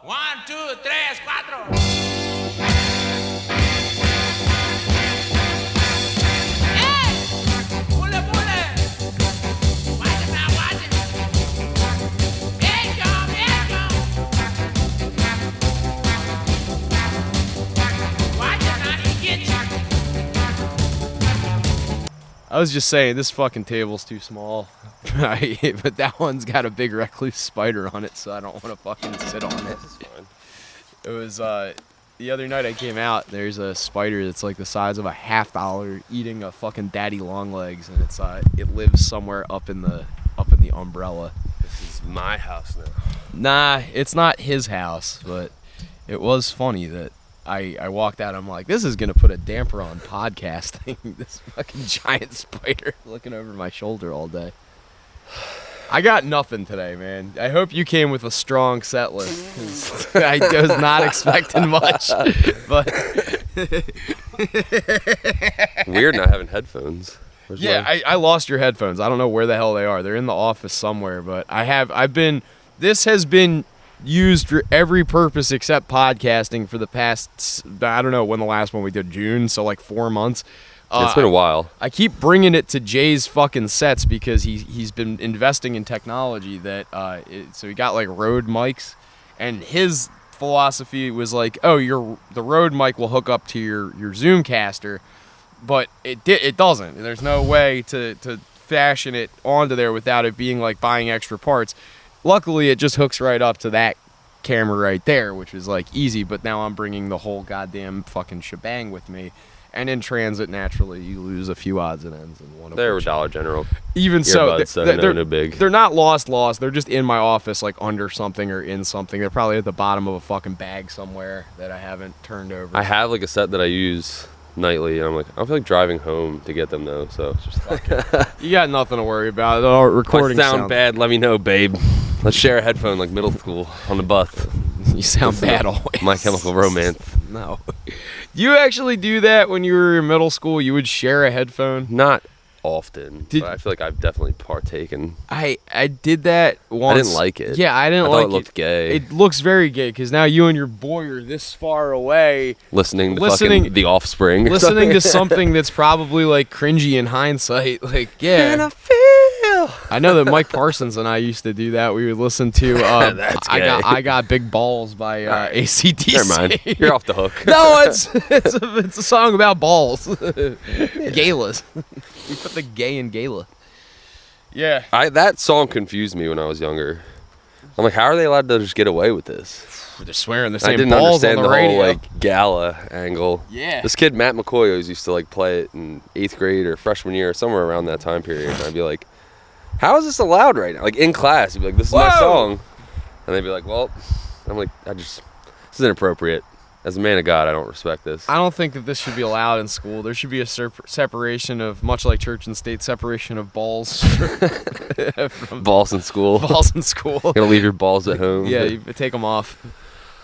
1, 2, 3, 4. I was just saying, this fucking table's too small. But that one's got a big recluse spider on it, so I don't want to fucking sit on it. It was, the other night I came out, there's a spider that's like the size of a $50 eating a fucking daddy long legs, and it's, it lives somewhere up in the umbrella. This is my house now. Nah, it's not his house, but it was funny that I walked out, I'm like, this is going to put a damper on podcasting. This fucking giant spider looking over my shoulder all day. I got nothing today, man. I hope you came with a strong set list, 'cause I was not expecting much. But Weird not having headphones. Where's yeah, mine? I lost your headphones. I don't know where the hell they are. They're in the office somewhere, but this has been used for every purpose except podcasting for the past, I don't know when the last one we did, June, so like 4 months. It's been a while. I keep bringing it to Jay's fucking sets because he's been investing in technology that, so he got like Rode mics, and his philosophy was like, oh, the Rode mic will hook up to your Zoomcaster, but it doesn't. There's no way to fashion it onto there without it being like buying extra parts. Luckily, it just hooks right up to that camera right there, which is like easy, but now I'm bringing the whole goddamn fucking shebang with me. And in transit, naturally, you lose a few odds and ends. And one of They're which, Dollar General. even so, Earbuds, no big. They're not lost. They're just in my office, like under something or in something. They're probably at the bottom of a fucking bag somewhere that I haven't turned over. I have like a set that I use nightly, and I'm like, I feel like driving home to get them though. So it's just You got nothing to worry about. Our recording if I sound bad, let me know, babe. Let's share a headphone like middle school on the bus. You sound bad always. My Chemical Romance. No. You actually do that when you were in middle school? You would share a headphone? Not often, but I feel like I've definitely partaken. I did that once. I didn't like it. Yeah, I didn't I like thought it looked gay. It looks very gay because now you and your boy are this far away, Listening to fucking The Offspring. listening to something that's probably like cringy in hindsight. Like, yeah. And I feel. I know that Mike Parsons and I used to do that. We would listen to That's gay. I got Big Balls by AC/DC. Never mind. You're off the hook. No, it's a song about balls. Galas. You put the gay in gala. Yeah. That song confused me when I was younger. I'm like, how are they allowed to just get away with this? They're swearing the I same didn't balls understand on the the radio. whole like gala angle. Yeah. This kid Matt McCoy always used to like play it in 8th grade or freshman year or somewhere around that time period, and I'd be like, how is this allowed right now? Like in class, he'd be like, this is my song, and they'd be like, well, I'm like, this is inappropriate. As a man of God, I don't respect this. I don't think that this should be allowed in school. There should be a separation of, much like church and state, separation of balls from Balls in school. balls in school. You're gonna leave your balls at home. Yeah, you take them off.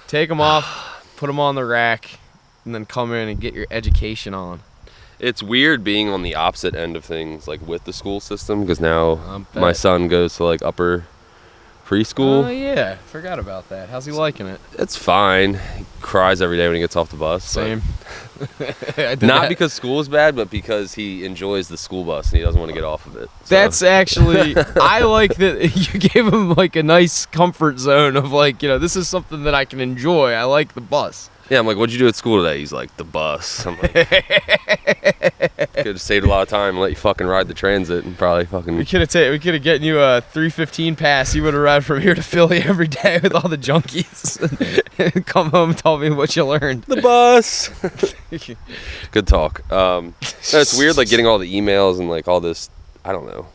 Take them off, put them on the rack, and then come in and get your education on. It's weird being on the opposite end of things, like with the school system, because now bet. my son goes to like upper preschool. Oh, yeah. Forgot about that. How's he liking it? It's fine. He cries every day when he gets off the bus. Same. Not because school is bad, but because he enjoys the school bus and he doesn't want to get off of it. So. That's actually, I like that you gave him like a nice comfort zone of like, this is something that I can enjoy. I like the bus. Yeah, I'm like, what'd you do at school today? He's like, the bus. I'm like, could have saved a lot of time and let you fucking ride the transit and probably fucking. We could have gotten you a 3:15 pass. You would have ride from here to Philly every day with all the junkies and come home and tell me what you learned. The bus. Good talk. No, it's weird, like getting all the emails and like all this. I don't know.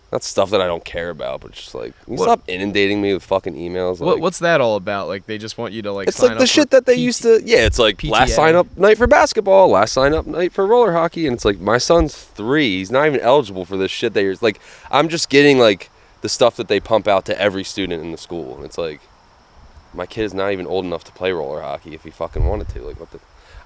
That's stuff that I don't care about, but just like, can you stop inundating me with fucking emails. Like, What's that all about? Like they just want you to like. it's sign like the up shit for that they used to. Yeah, it's like PTA. last sign up night for basketball, last sign up night for roller hockey, and it's like my son's 3. He's not even eligible for this shit. That like, I'm just getting like the stuff that they pump out to every student in the school, and it's like, my kid is not even old enough to play roller hockey if he fucking wanted to. Like, what the.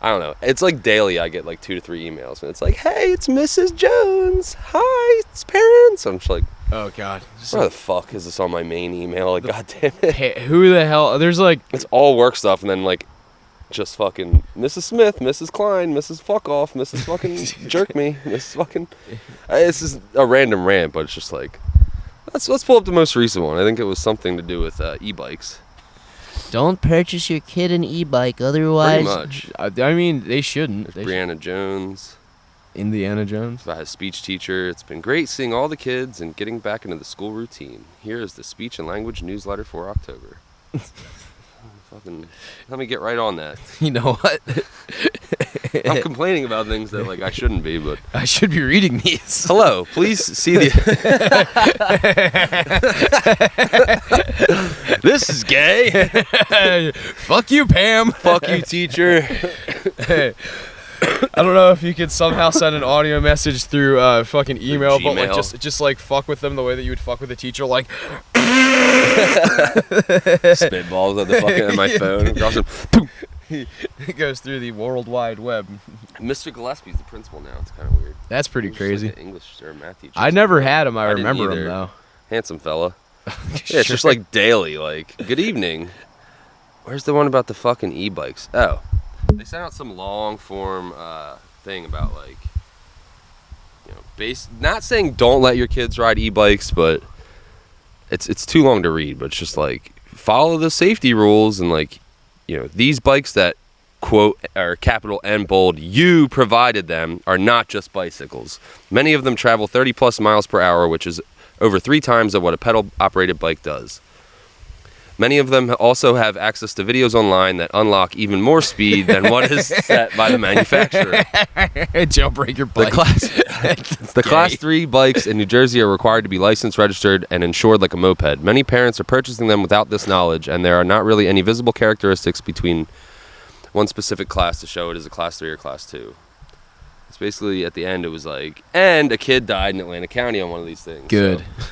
I don't know. It's like daily I get like 2 to 3 emails, and it's like, hey, it's Mrs. Jones. Hi, it's parents. I'm just like, Oh God. Where the fuck is this on my main email? Like, goddamn it. Hey, who the hell? There's like It's all work stuff, and then like, just fucking Mrs. Smith, Mrs. Klein, Mrs. Fuck Off, Mrs. fucking Jerk Me, Mrs. fucking. This is a random rant, but it's just like, let's pull up the most recent one. I think it was something to do with e-bikes. Don't purchase your kid an e-bike, otherwise. Pretty much. I mean, they shouldn't. They Brianna Jones. Indiana Jones. About his speech teacher. It's been great seeing all the kids and getting back into the school routine. Here is the speech and language newsletter for October. Fucking, let me get right on that. You know what? I'm complaining about things that like I shouldn't be, but I should be reading these. hello, please see the. This is gay. Fuck you, Pam. Fuck you, teacher. I don't know if you could somehow send an audio message through fucking email, but like Gmail. just like fuck with them the way that you would fuck with a teacher, like Spitballs at the fucking at my phone. it goes through the World Wide Web. Mr. Gillespie's the principal now. It's kind of weird. That's pretty He was just crazy. like an English or math teacher. I never had him. I didn't remember him either. though. Handsome fella. Yeah, it's just like daily, like, good evening. Where's the one about the fucking e-bikes? Oh. They sent out some long form thing about like, you know, not saying don't let your kids ride e-bikes, but it's too long to read, but it's just like follow the safety rules and like, you know, these bikes that quote are capital N bold you provided them are not just bicycles. Many of them travel 30 plus miles per hour, which is over 3 times of what a pedal operated bike does. Many of them also have access to videos online that unlock even more speed than what is set by the manufacturer. Jailbreak your bike. The class 3 bikes in New Jersey are required to be licensed, registered, and insured like a moped. Many parents are purchasing them without this knowledge, and there are not really any visible characteristics between one specific class to show it as a class 3 or class 2. It's basically, at the end, it was like, and a kid died in Atlantic County on one of these things. Good. So.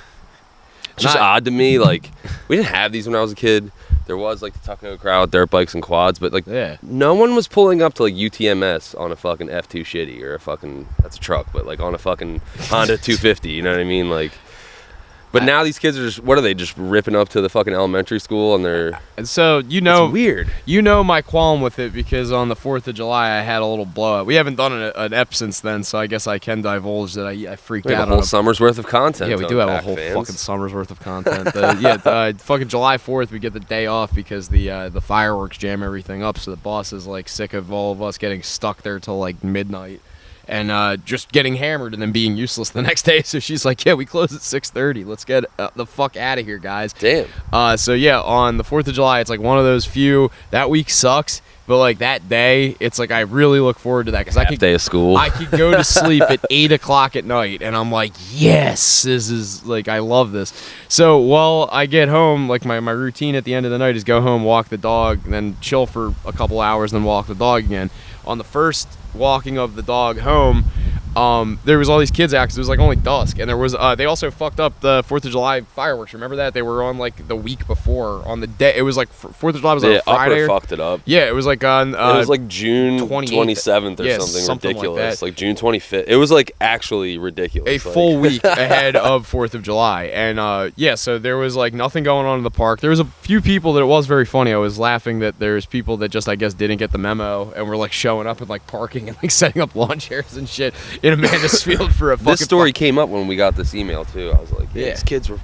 It's just odd to me, like, we didn't have these when I was a kid. There was, like, the Tuckahoe crowd, dirt bikes and quads, but, like, Yeah. no one was pulling up to, like, UTMS on a fucking F2 shitty or a fucking, that's a truck, but, like, on a fucking Honda 250, you know what I mean? Like, but now these kids are just, what are they, just ripping up to the fucking elementary school and they're, And so it's weird. You know my qualm with it because on the 4th of July I had a little blowout. We haven't done an ep since then, so I guess I can divulge that I freaked We have out a whole on summer's worth of content. Yeah, we on do have a Pack whole fans. fucking summer's worth of content. Fucking July 4th we get the day off because the fireworks jam everything up. So the boss is like sick of all of us getting stuck there till like midnight. And just getting hammered and then being useless the next day. So she's like, yeah, we close at 6:30. Let's get the fuck out of here, guys. Damn. So yeah, on the 4th of July, it's like one of those few, that week sucks, but like that day, it's like I really look forward to that because I could Day of school. I could go to sleep at 8 o'clock at night and I'm like, yes, this is like, I love this. So while I get home, like my routine at the end of the night is go home, walk the dog, and then chill for a couple hours, then walk the dog again. On the first walking of the dog home, there was all these kids out because it was like only dusk, and there was they also fucked up the 4th of July fireworks. Remember that? They were on like the week before on the day. It was like 4th of July was on a Friday. Upper fucked it up. Yeah, it was like on It was like June 28th. 27th or Yeah, something something like ridiculous. that. Like June 25th. It was like actually ridiculous. a like, full week ahead of 4th of July. And yeah, so there was like nothing going on in the park. There was a few people that it was very funny. I was laughing that there's people that just, I guess, didn't get the memo and were like showing up and like parking and like setting up lawn chairs and shit in Amanda's Field for a fucking This story came up when we got this email too. I was like, yeah, Yeah. these kids were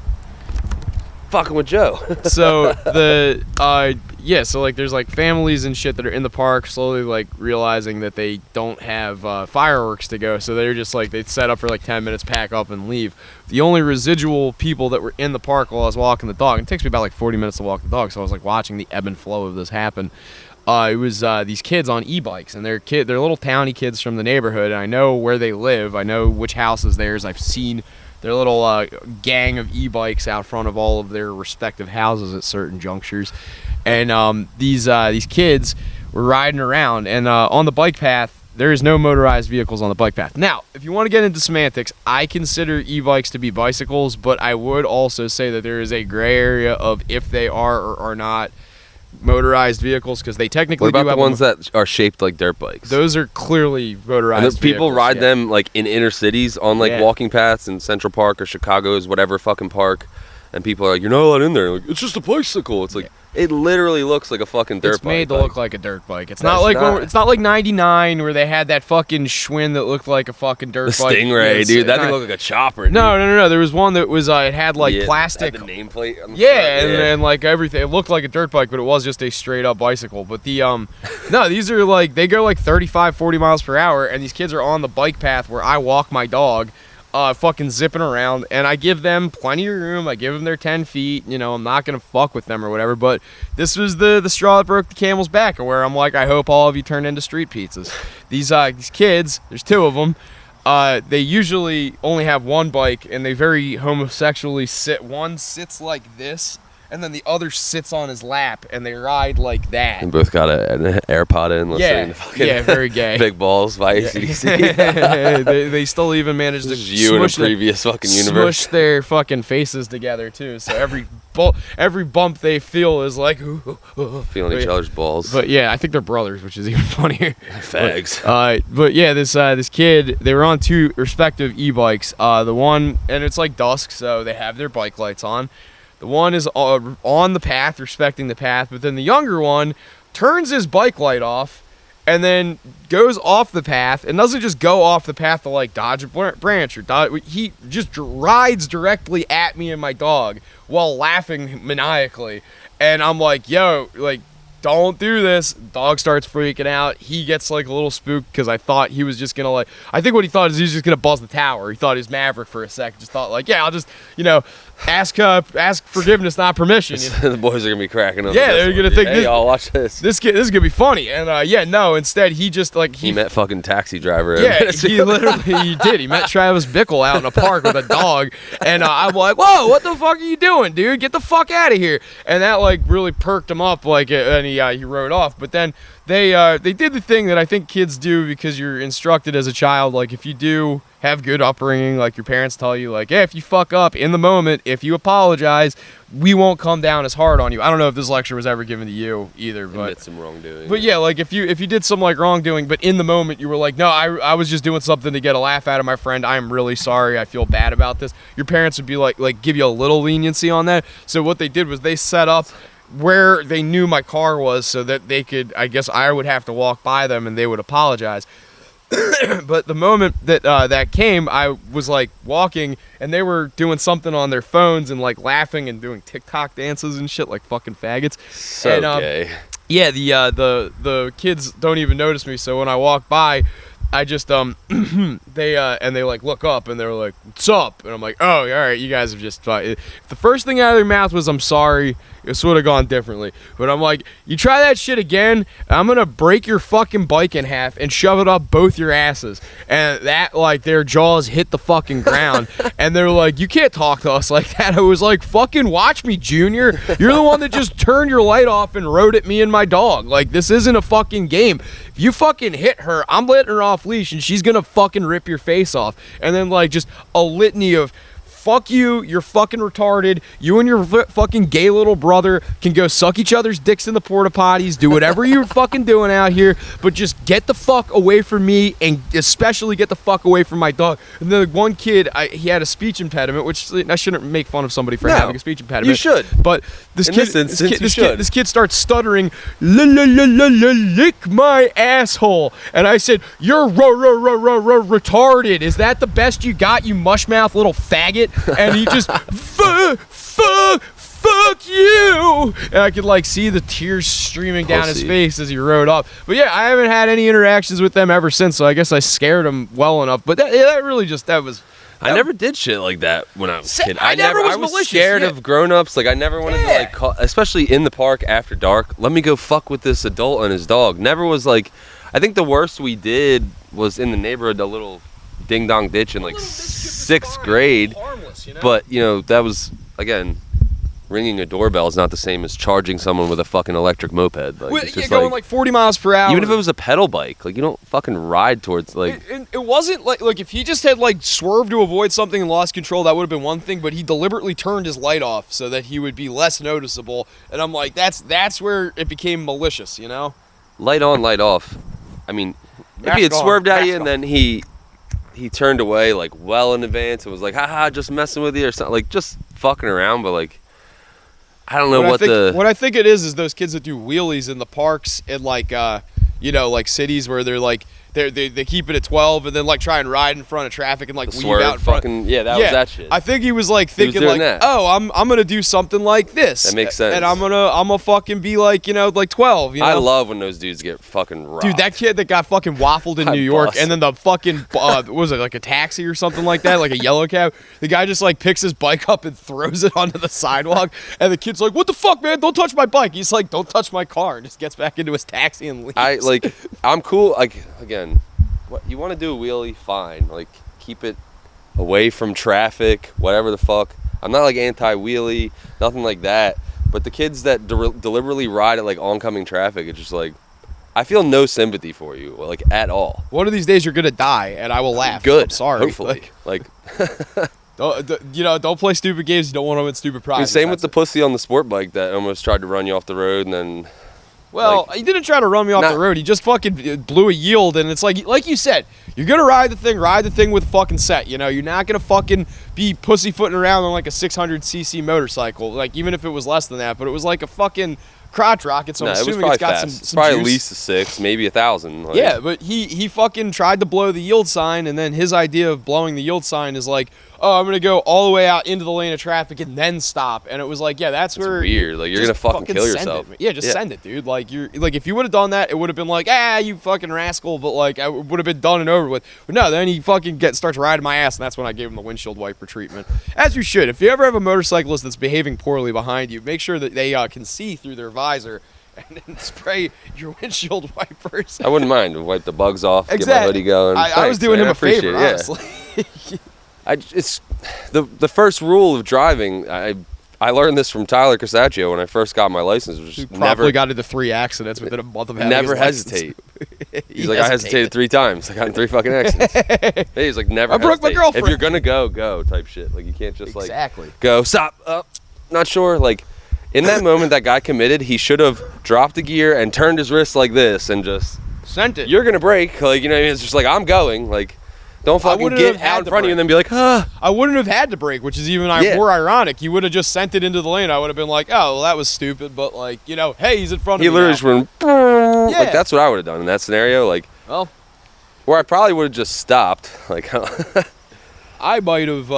fucking with Joe. So so like there's like families and shit that are in the park slowly like realizing that they don't have fireworks to go, so they're just like they'd set up for like 10 minutes, pack up and leave. The only residual people that were in the park while I was walking the dog, and it takes me about like 40 minutes to walk the dog, so I was like watching the ebb and flow of this happen. It was these kids on e-bikes, and they're little towny kids from the neighborhood, and I know where they live. I know which house is theirs. I've seen their little gang of e-bikes out front of all of their respective houses at certain junctures. And these kids were riding around, and on the bike path, there is no motorized vehicles on the bike path. Now, if you want to get into semantics, I consider e-bikes to be bicycles, but I would also say that there is a gray area of if they are or are not motorized vehicles because they technically What about do the have ones that are shaped like dirt bikes? Those are clearly motorized. And those people vehicles, ride yeah. them like in inner cities on like Yeah. walking paths in Central Park or Chicago's whatever fucking park, and people are like, "You're not allowed in there." Like, it's just a bicycle. It's like it literally looks like a fucking dirt It's bike. made to look like a dirt bike. It's No, not it's like not. it's not like '99 where they had that fucking Schwinn that looked like a fucking dirt the bike. Stingray, Yes, dude. That thing no, looked like a chopper. Dude. no. There was one that was it had like Yeah, plastic. had the nameplate. On the Yeah, front, and like everything. It looked like a dirt bike, but it was just a straight up bicycle. But the no, these are like they go like 35, 40 miles per hour, and these kids are on the bike path where I walk my dog. Fucking zipping around, and I give them plenty of room. I give them their 10 feet. You know, I'm not gonna fuck with them or whatever. But this was the straw that broke the camel's back, where I'm like, I hope all of you turn into street pizzas. These kids, there's two of them. They usually only have one bike, and they very homosexually sit. One sits like this, and then the other sits on his lap, and they ride like that. And both got an AirPod in. Yeah, To fucking yeah, very gay. Big balls by Yeah. AC/DC. they still even managed to This is you in a smush their- previous fucking smush universe. their fucking faces together too. So every bump they feel is like Feeling each other's balls. But yeah, I think they're brothers, which is even funnier. Fags. But yeah, this kid, they were on two respective e-bikes. The one, and it's like dusk, so they have their bike lights on. The one is on the path, respecting the path, but then the younger one turns his bike light off and then goes off the path and doesn't just go off the path to like dodge a branch or dodge. He just rides directly at me and my dog while laughing maniacally. And I'm like, yo, like, don't do this. Dog starts freaking out. He gets like a little spooked because I thought he was just gonna like. I think what he thought is he was just gonna buzz the tower. He thought he was Maverick for a sec. Just thought like, yeah, I'll just ask forgiveness, not permission. You know? The boys are gonna be cracking up. Yeah, with this they're one, gonna dude. think Hey, this- y'all watch this. This is gonna be funny. And no. Instead, he just like He met fucking Taxi Driver. Yeah, he literally he did. He met Travis Bickle out in a park with a dog, and I'm like, "Whoa, what the fuck are you doing, dude? Get the fuck out of here!" And that like really perked him up, like, and he rode off. But then they did the thing that I think kids do because you're instructed as a child, like if you do have good upbringing, like your parents tell you, like, hey, if you fuck up in the moment, if you apologize, we won't come down as hard on you. I don't know if this lecture was ever given to you either, but Admit some wrongdoing. But yeah, like if you did some like wrongdoing, but in the moment you were like, no, I was just doing something to get a laugh out of my friend. I'm really sorry. I feel bad about this. Your parents would be like give you a little leniency on that. So what they did was they set up where they knew my car was so that they could, I guess I would have to walk by them and they would apologize. But the moment that that came, I was like walking and they were doing something on their phones and like laughing and doing TikTok dances and shit like fucking faggots. so and, gay. Yeah, the kids don't even notice me. So when I walk by, I just they like look up and they're like, "What's up?" And I'm like, "Oh, all right, you guys have just." If the first thing out of their mouth was "I'm sorry," this would have gone differently. But I'm like, "You try that shit again, I'm gonna break your fucking bike in half and shove it up both your asses." And that like their jaws hit the fucking ground, and they're like, "You can't talk to us like that." I was like, "Fucking watch me, Junior. You're the one that just turned your light off and rode at me and my dog. Like this isn't a fucking game. If you fucking hit her, I'm letting her off leash and she's gonna fucking rip your face off." And then like just a litany of fuck you, you're fucking retarded, you and your fucking gay little brother can go suck each other's dicks in the porta potties, do whatever you're fucking doing out here, but just get the fuck away from me and especially get the fuck away from my dog. And then one kid, he had a speech impediment, which I shouldn't make fun of somebody for No, having a speech impediment. you should. But this In kid, this instance, you should. this kid starts stuttering, lick my asshole. And I said, "You're retarded. Is that the best you got, you mushmouth little faggot?" And he just, fuck you. And I could like see the tears streaming down his Pussy. face as he rode up. But yeah, I haven't had any interactions with them ever since, so I guess I scared him well enough. But that really just, that was... I never did shit like that when I was a kid. I never was I was malicious, scared yeah. of grown-ups. Like I never wanted to like call, especially in the park after dark. Let me go fuck with this adult and his dog. Never was like. I think the worst we did was in the neighborhood, a little ding dong ditch in like sixth grade. Harmless, you know? But that was again ringing a doorbell is not the same as charging someone with a fucking electric moped. Like, Well, it's yeah, just going like 40 miles per hour. even if it was a pedal bike, like you don't fucking ride towards like. It wasn't like if he just had like swerved to avoid something and lost control, that would have been one thing. But he deliberately turned his light off so that he would be less noticeable. And I'm like, that's where it became malicious, you know? Light on, light off. I mean, if Mask he had on, swerved at you mask and then he turned away like well in advance and was like, haha, just messing with you or something, like just fucking around, but like I don't know what I think it is those kids that do wheelies in the parks in like like cities where they're like they keep it at 12 and then like try and ride in front of traffic and like weave swerve out in front. fucking was that shit. I think he was like thinking doing like, that. oh, I'm gonna do something like this. That makes sense. And I'm gonna fucking be like like 12. You know? I love when those dudes get fucking rocked. Dude, that kid that got fucking waffled in I New York, bust. and then the fucking what was it, like a taxi or something like that, like a yellow cab? The guy just like picks his bike up and throws it onto the sidewalk, and the kid's like, "What the fuck, man? Don't touch my bike." He's like, "Don't touch my car," and just gets back into his taxi and leaves. I'm cool. Like again, what you want to do a wheelie, fine. Like keep it away from traffic, whatever the fuck. I'm not like anti-wheelie, nothing like that. But the kids that deliberately ride at like oncoming traffic, it's just like I feel no sympathy for you, like at all. One of these days you're gonna die, and I will laugh. Good. I'm sorry. Hopefully. Like don't play stupid games. You don't want to win stupid prizes. same with the pussy on the sport bike that almost tried to run you off the road and then. Well, he didn't try to run me off the road. He just fucking blew a yield, and it's like you said, you're gonna ride the thing with fucking set. You know, you're not gonna fucking be pussyfooting around on like a 600cc motorcycle, like even if it was less than that. But it was like a fucking crotch rocket, so I'm assuming it's got fast. some probably juice. at least a 6, maybe 1,000. Like, Yeah, but he fucking tried to blow the yield sign, and then his idea of blowing the yield sign is like, oh, I'm gonna go all the way out into the lane of traffic and then stop. And it was like, yeah, that's where weird. Like, you're just gonna fucking kill send yourself. it. Yeah, just send it, dude. Like if you would have done that, it would have been like, you fucking rascal. But like, it would have been done and over with. But no, then he fucking starts riding my ass, and that's when I gave him the windshield wiper treatment, as you should. If you ever have a motorcyclist that's behaving poorly behind you, make sure that they can see through their visor. And then spray your windshield wipers. I wouldn't mind. Wipe the bugs off, Exactly. get my hoodie going. I was doing him a favor, honestly. It's the first rule of driving. I learned this from Tyler Casaccio when I first got my license. Was He just probably got into 3 accidents within a month of having never his license. hesitate. He's like, I hesitated 3 times. I got in 3 fucking accidents. He's like, never. I broke my hesitate. girlfriend. If you're gonna go type shit. Like you can't just Exactly. go stop. Not sure. Like in that moment, that guy committed. He should have dropped the gear and turned his wrist like this and just Sent it. You're gonna break. Like it's just like I'm going. Like don't fucking wouldn't get have had out in to front of you and brake. then be like, I wouldn't have had to brake, which is even Yeah. more ironic. You would have just sent it into the lane. I would have been like, oh, well, that was stupid. But like, hey, he's in front of He me literally now. just went. Yeah. Like that's what I would have done in that scenario. Like, Well, where I probably would have just stopped. Like, I might have.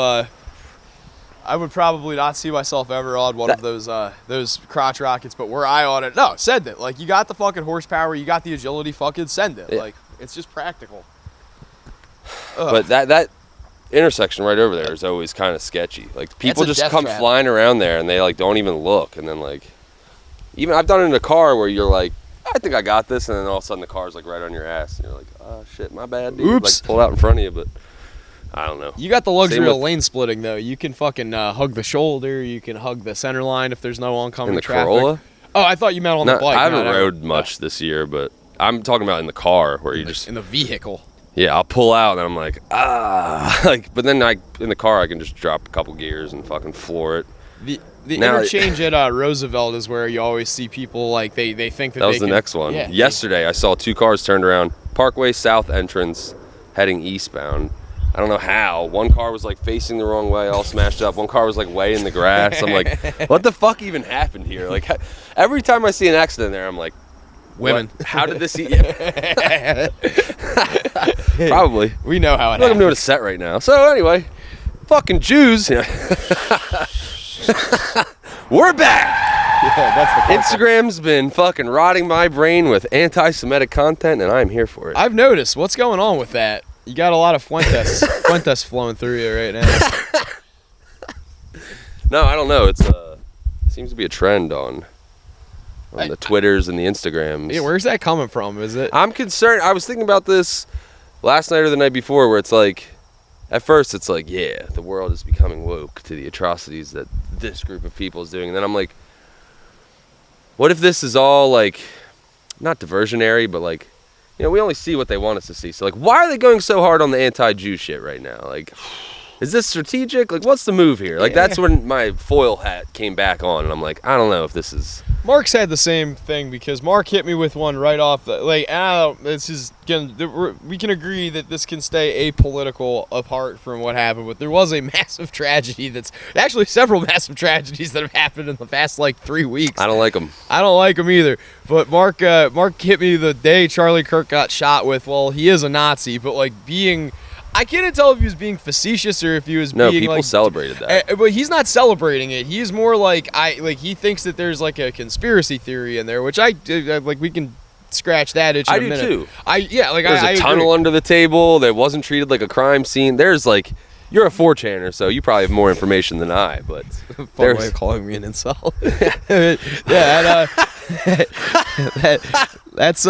I would probably not see myself ever on one of those crotch rockets, but where I on it, no, send it. Like you got the fucking horsepower, you got the agility, fucking send it. Yeah. Like it's just practical. but that intersection right over there is always kind of sketchy. Like people That's a just death come trap. flying around there and they like don't even look. And then like, even I've done it in a car where you're like, I think I got this, and then all of a sudden the car's like right on your ass, and you're like, oh shit, my bad, dude. Oops. Like pull out in front of you, but I don't know. You got the luxury Same of with- lane splitting though. You can fucking hug the shoulder. You can hug the center line if there's no oncoming In the traffic. Corolla? Oh, I thought you meant on the bike. I haven't No, rode much this year, but I'm talking about in the car where you just in the vehicle. yeah, I'll pull out and I'm like like, but then in the car I can just drop a couple gears and fucking floor it. The Now- interchange at Roosevelt is where you always see people like they think that That was they the can- next one. Yeah, Yesterday, I saw 2 cars turned around. Parkway South entrance, heading eastbound. I don't know how. One car was like facing the wrong way, all smashed up. One car was like way in the grass. I'm like, what the fuck even happened here? Like, every time I see an accident there, I'm like, women. what? How did this? Yeah. Probably. We know how it I feel like I'm happens. doing a set right now. So anyway, fucking Jews. We're back. Yeah, that's the concept. Instagram's been fucking rotting my brain with anti-Semitic content, and I'm here for it. I've noticed. What's going on with that? You got a lot of Fuentes flowing through you right now. No, I don't know. It seems to be a trend on the Twitters and the Instagrams. Yeah, where's that coming from? Is it? I'm concerned. I was thinking about this last night or the night before, where it's like, at first it's like, yeah, the world is becoming woke to the atrocities that this group of people is doing. And then I'm like, what if this is all like, not diversionary, but like, you know, we only see what they want us to see. So like, why are they going so hard on the anti-Jew shit right now? Like, is this strategic? Like, what's the move here? Like, that's when my foil hat came back on, and I'm like, I don't know if this is... Mark's had the same thing because Mark hit me with one right off the this is we can agree that this can stay apolitical apart from what happened, but there was a massive tragedy that's actually several massive tragedies that have happened in the past like 3 weeks. I don't like them. I don't like him either. But Mark hit me the day Charlie Kirk got shot with. Well, he is a Nazi, but like being. I can't tell if he was being facetious or if he was being people like, celebrated that. But he's not celebrating it. He's more like he thinks that there's like a conspiracy theory in there, which I like. We can scratch that itch in a minute. I do too. There's a tunnel under the table that wasn't treated like a crime scene. There's like, you're a 4chaner, so you probably have more information than I. But fun way of calling me an insult. Yeah, that's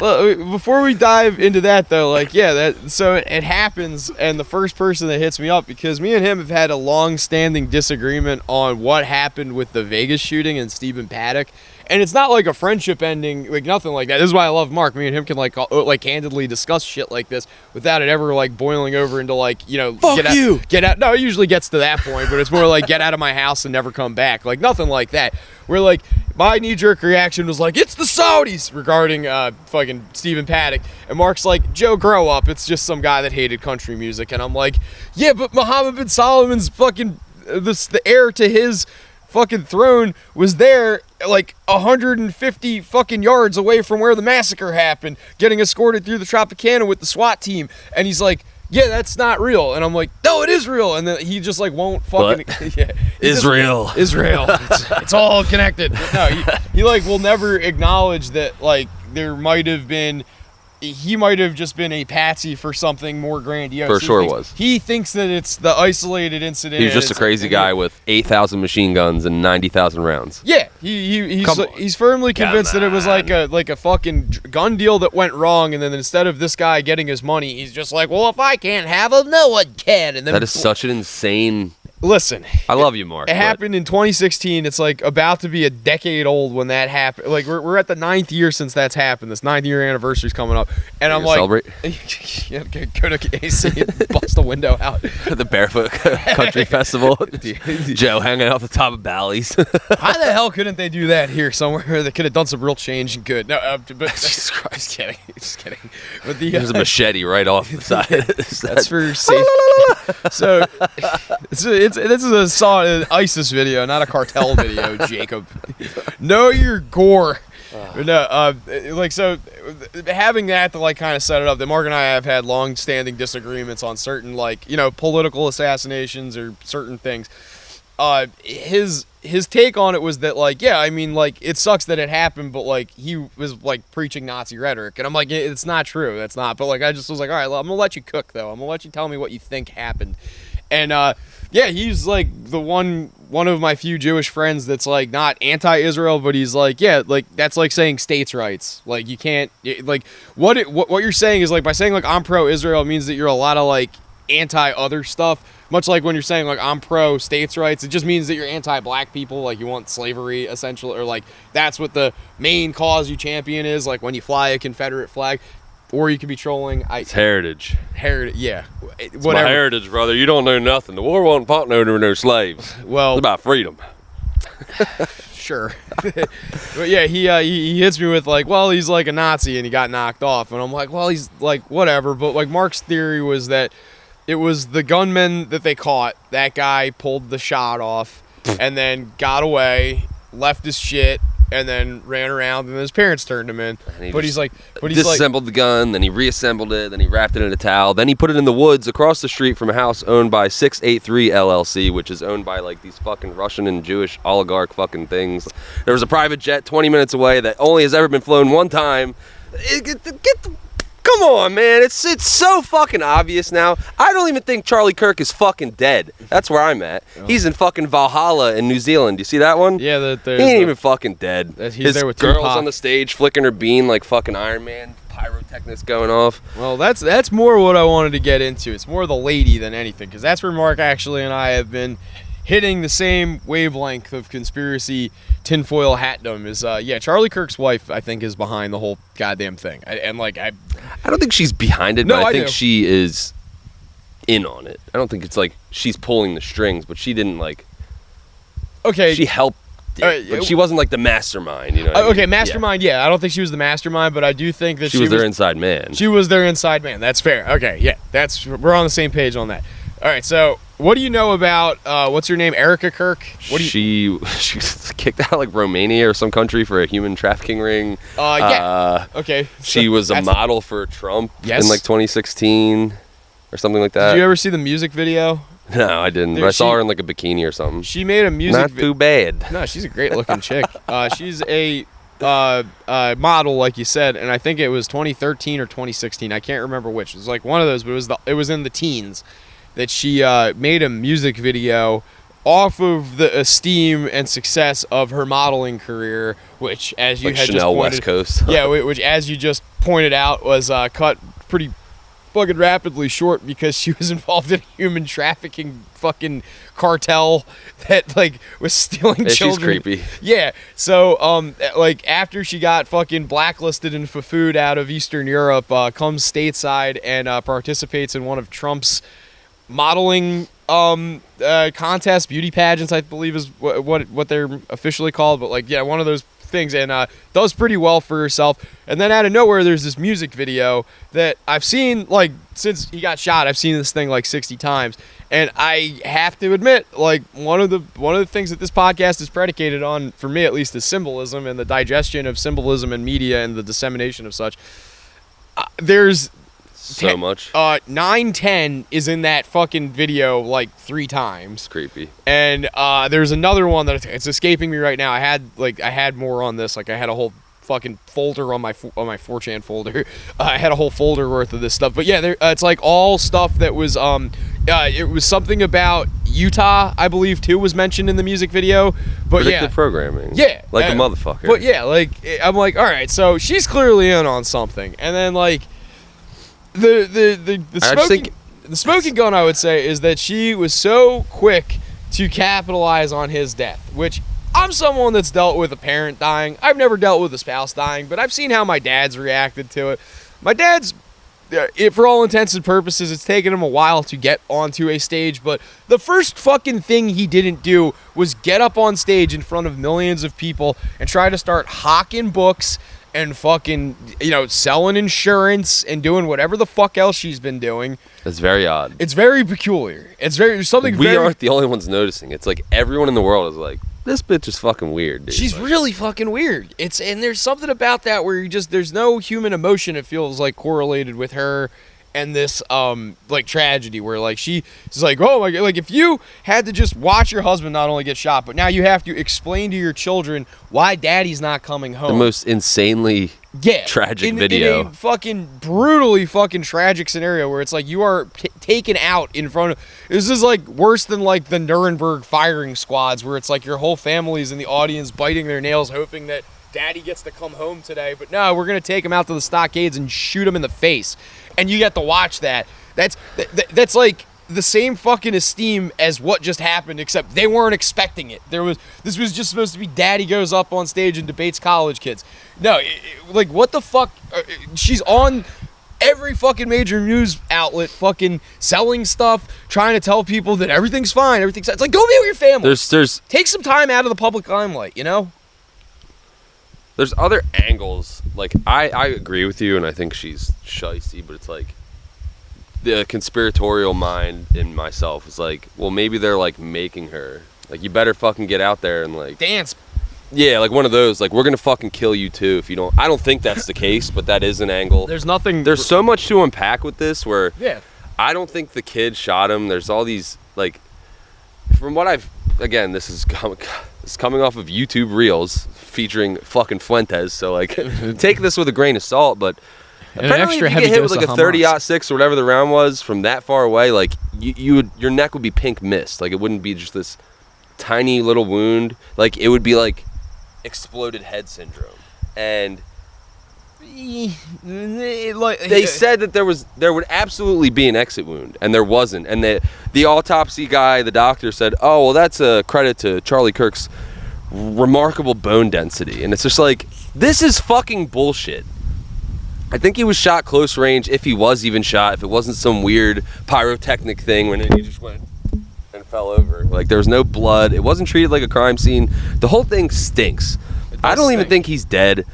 Well, before we dive into that though, like so it happens, and the first person that hits me up, because me and him have had a long-standing disagreement on what happened with the Vegas shooting and Stephen Paddock, and it's not like a friendship ending, like nothing like that. This is why I love Mark. Me and him can like candidly discuss shit like this without it ever like boiling over into like, you know, get out. No, it usually gets to that point, but it's more like get out of my house and never come back. Like nothing like that. Where like my knee-jerk reaction was like, it's the Saudis regarding fucking Stephen Paddock, and Mark's like, Joe, grow up. It's just some guy that hated country music, and I'm like, yeah, but Mohammed bin Salomon's fucking the heir to his fucking throne was there like 150 fucking yards away from where the massacre happened, getting escorted through the Tropicana with the SWAT team, and he's like, yeah, that's not real. And I'm like, no, it is real. And then he just like won't fucking Israel. It's all connected. But no, he like will never acknowledge that like there might have been, he might have just been a patsy for something more grandiose. For sure was. He thinks that it's the isolated incident. He was just a crazy guy with 8,000 machine guns and 90,000 rounds. Yeah, he's firmly convinced that it was like a fucking gun deal that went wrong, and then instead of this guy getting his money, he's just like, well, if I can't have it, no one can. And then that is such an insane... Listen, I love you, Mark. It happened in 2016. It's like about to be a decade old when that happened. Like we're at the 9th year since that's happened. This 9th year anniversary is coming up, and I'm like, celebrate. Go to AC and bust a window out. The Barefoot Country Festival. Joe hanging off the top of Bally's. How the hell couldn't they do that here somewhere? They could have done some real change and good. No, but Jesus Christ, just kidding. But there's a machete right off the side. That's for safe. So this is an ISIS video, not a cartel video, Jacob. Know your gore. No, like so, having that to like kind of set it up. That Mark and I have had long-standing disagreements on certain like, you know, political assassinations or certain things. His take on it was that like, yeah, I mean, like it sucks that it happened, but like he was like preaching Nazi rhetoric, and I'm like, it's not true, that's not. But like I just was like, all right, I'm gonna let you cook though. I'm gonna let you tell me what you think happened, and yeah, he's like the one of my few Jewish friends that's like not anti-Israel, but he's like, yeah, like that's like saying states' rights. Like you can't like what you're saying is like by saying like I'm pro-Israel, it means that you're a lot of like anti-other stuff. Much like when you're saying like I'm pro states' rights, it just means that you're anti-black people, like you want slavery essentially, or like that's what the main cause you champion is, like when you fly a Confederate flag. Or you could be trolling. It's heritage. Yeah. It's my heritage, brother. You don't know nothing. The war wasn't fought over no slaves. Well, it's about freedom. Sure. But yeah, he hits me with like, well, he's like a Nazi and he got knocked off, and I'm like, well, he's like whatever. But like Mark's theory was that it was the gunman that they caught. That guy pulled the shot off and then got away, left his shit, and then ran around, and then his parents turned him in. But he's disassembled the gun, then he reassembled it, then he wrapped it in a towel, then he put it in the woods across the street from a house owned by 683 LLC, which is owned by like these fucking Russian and Jewish oligarch fucking things. There was a private jet 20 minutes away that only has ever been flown one time. Come Come on, man. It's so fucking obvious now. I don't even think Charlie Kirk is fucking dead. That's where I'm at. He's in fucking Valhalla in New Zealand. Do you see that one? Yeah, he ain't even fucking dead. He's there with girl's Tupac on the stage flicking her bean like fucking Iron Man. Pyrotechnics going off. Well, that's more what I wanted to get into. It's more the lady than anything, because that's where Mark actually and I have been hitting the same wavelength of conspiracy tinfoil hatdom. Is Charlie Kirk's wife, I think, is behind the whole goddamn thing. I don't think she's behind it, No, but I I think do. she is in on it. I don't think it's like she's pulling the strings, but she didn't like. Okay. She helped. But she wasn't like the mastermind, you know. What I mean? Okay, mastermind. Yeah, I don't think she was the mastermind, but I do think that she was their inside man. She was their inside man. That's fair. Okay, yeah, we're on the same page on that. All right, so what do you know about what's her name, Erica Kirk? She was kicked out of like Romania or some country for a human trafficking ring. Yeah. Okay. She was a model for Trump Yes. in like 2016 or something like that. Did you ever see the music video? No, I didn't. Dude, but I saw her in like a bikini or something. She made a music. Not too bad. No, she's a great looking chick. She's a model, like you said, and I think it was 2013 or 2016. I can't remember which. It was like one of those, but it was in the teens that she made a music video off of the esteem and success of her modeling career, which, as you Like had Chanel just pointed, West Coast. yeah, which, as you just pointed out, was cut pretty fucking rapidly short because she was involved in a human trafficking fucking cartel that like was stealing Yeah, she's children. creepy. Yeah. So like after she got fucking blacklisted and food out of Eastern Europe, comes stateside and participates in one of Trump's modeling contests, beauty pageants, I believe is what they're officially called, but like, yeah, one of those things, and does pretty well for herself. And then out of nowhere, there's this music video that I've seen, like, since he got shot. I've seen this thing like 60 times, and I have to admit, like, one of the things that this podcast is predicated on, for me at least, is symbolism and the digestion of symbolism in media and the dissemination of such. There's So much. 9-10 is in that fucking video like 3 times. It's creepy. And there's another one that it's escaping me right now. I had more on this. Like, I had a whole fucking folder on my 4chan folder. I had a whole folder worth of this stuff. But yeah, it's like all stuff that was it was something about Utah, I believe, too, was mentioned in the music video. But Predictive programming. Yeah. Like a motherfucker. But yeah, like, I'm like, all right, so she's clearly in on something. And then like the smoking gun, I would say, is that she was so quick to capitalize on his death, which I'm someone that's dealt with a parent dying. I've never dealt with a spouse dying, but I've seen how my dad's reacted to it. My dad's, for all intents and purposes, it's taken him a while to get onto a stage, but the first fucking thing he didn't do was get up on stage in front of millions of people and try to start hawking books and fucking, selling insurance and doing whatever the fuck else she's been doing. That's very odd. It's very peculiar. There's something We aren't the only ones noticing. It's like everyone in the world is like, this bitch is fucking weird, dude. She's like, really fucking weird. And there's something about that where there's no human emotion, it feels like, correlated with her and this like tragedy where like she's like, oh my god, like if you had to just watch your husband not only get shot, but now you have to explain to your children why daddy's not coming home. the most insanely tragic video. In a fucking brutally fucking tragic scenario where it's like you are taken out in front of. This is like worse than like the Nuremberg firing squads where it's like your whole family's in the audience biting their nails hoping that daddy gets to come home today. But no, we're going to take him out to the stockades and shoot him in the face. And you get to watch that. That's like the same fucking esteem as what just happened, except they weren't expecting it. This was just supposed to be daddy goes up on stage and debates college kids. No, like what the fuck? She's on every fucking major news outlet, fucking selling stuff, trying to tell people that everything's fine, everything's. It's like, go be with your family. There's Take some time out of the public limelight, There's other angles. Like, I agree with you, and I think she's shicey, but it's like the conspiratorial mind in myself is like, well, maybe they're like making her. Like, you better fucking get out there and like dance. Yeah, like one of those. Like, we're gonna fucking kill you too if you don't. I don't think that's the case, but that is an angle. There's nothing. There's so much to unpack with this. Where Yeah. I don't think the kid shot him. There's all these like, from what I've this is coming off of YouTube Reels featuring fucking Fuentes. So like, take this with a grain of salt. But an Apparently, extra if you heavy get hit dose with like of a Hamas. 30-06 or whatever the round was from that far away, like your neck would be pink mist. Like it wouldn't be just this tiny little wound. Like it would be like exploded head syndrome. And they said that there would absolutely be an exit wound, and there wasn't. And the autopsy guy, the doctor, said, "Oh, well, that's a credit to Charlie Kirk's remarkable bone density." And it's just like, this is fucking bullshit. I think he was shot close range, if he was even shot, if it wasn't some weird pyrotechnic thing when he just went and fell over. Like, there was no blood. It wasn't treated like a crime scene. The whole thing stinks. I don't even think he's dead.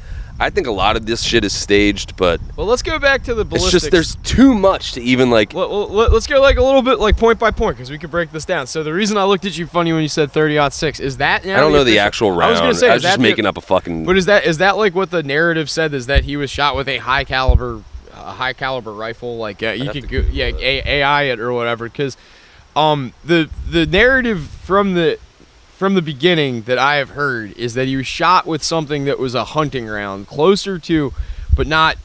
I think a lot of this shit is staged, but Well, let's go back to the ballistics. it's just there's too much to even like. Let's go like a little bit like point by point because we could break this down. So the reason I looked at you funny when you said 30-06 is that now I don't know the actual round. I was gonna say, I is was just that making up a fucking. But is that like what the narrative said? Is that he was shot with a high caliber rifle? Like you could go, AI it or whatever. Because the narrative from the beginning that I have heard is that he was shot with something that was a hunting round, closer to, but not.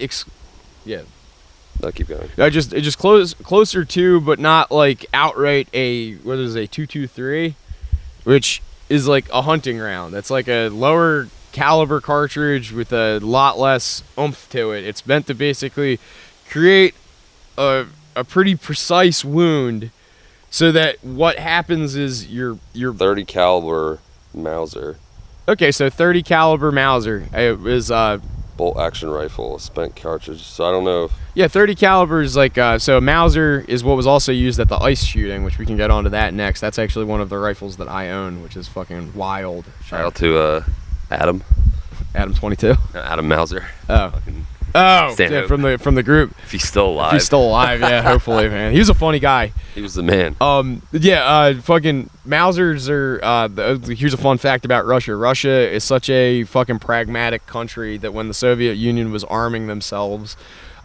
I'll keep going. Just closer to, but not like outright a 223, which is like a hunting round. That's like a lower caliber cartridge with a lot less oomph to it. It's meant to basically create a pretty precise wound, so that what happens is your 30 caliber Mauser okay. So 30 caliber Mauser is bolt action rifle, a spent cartridge. So I don't know if. Yeah, 30 caliber is like, so Mauser is what was also used at the ice shooting, which we can get onto that next. That's actually one of the rifles that I own, which is fucking wild. Shout out to Adam 22. Adam Mauser. Oh. Fucking Oh, Stand yeah, over. from the group. if he's still alive. If he's still alive, yeah, hopefully, man. He was a funny guy. He was the man. Fucking Mausers are, here's a fun fact about Russia. Russia is such a fucking pragmatic country that when the Soviet Union was arming themselves,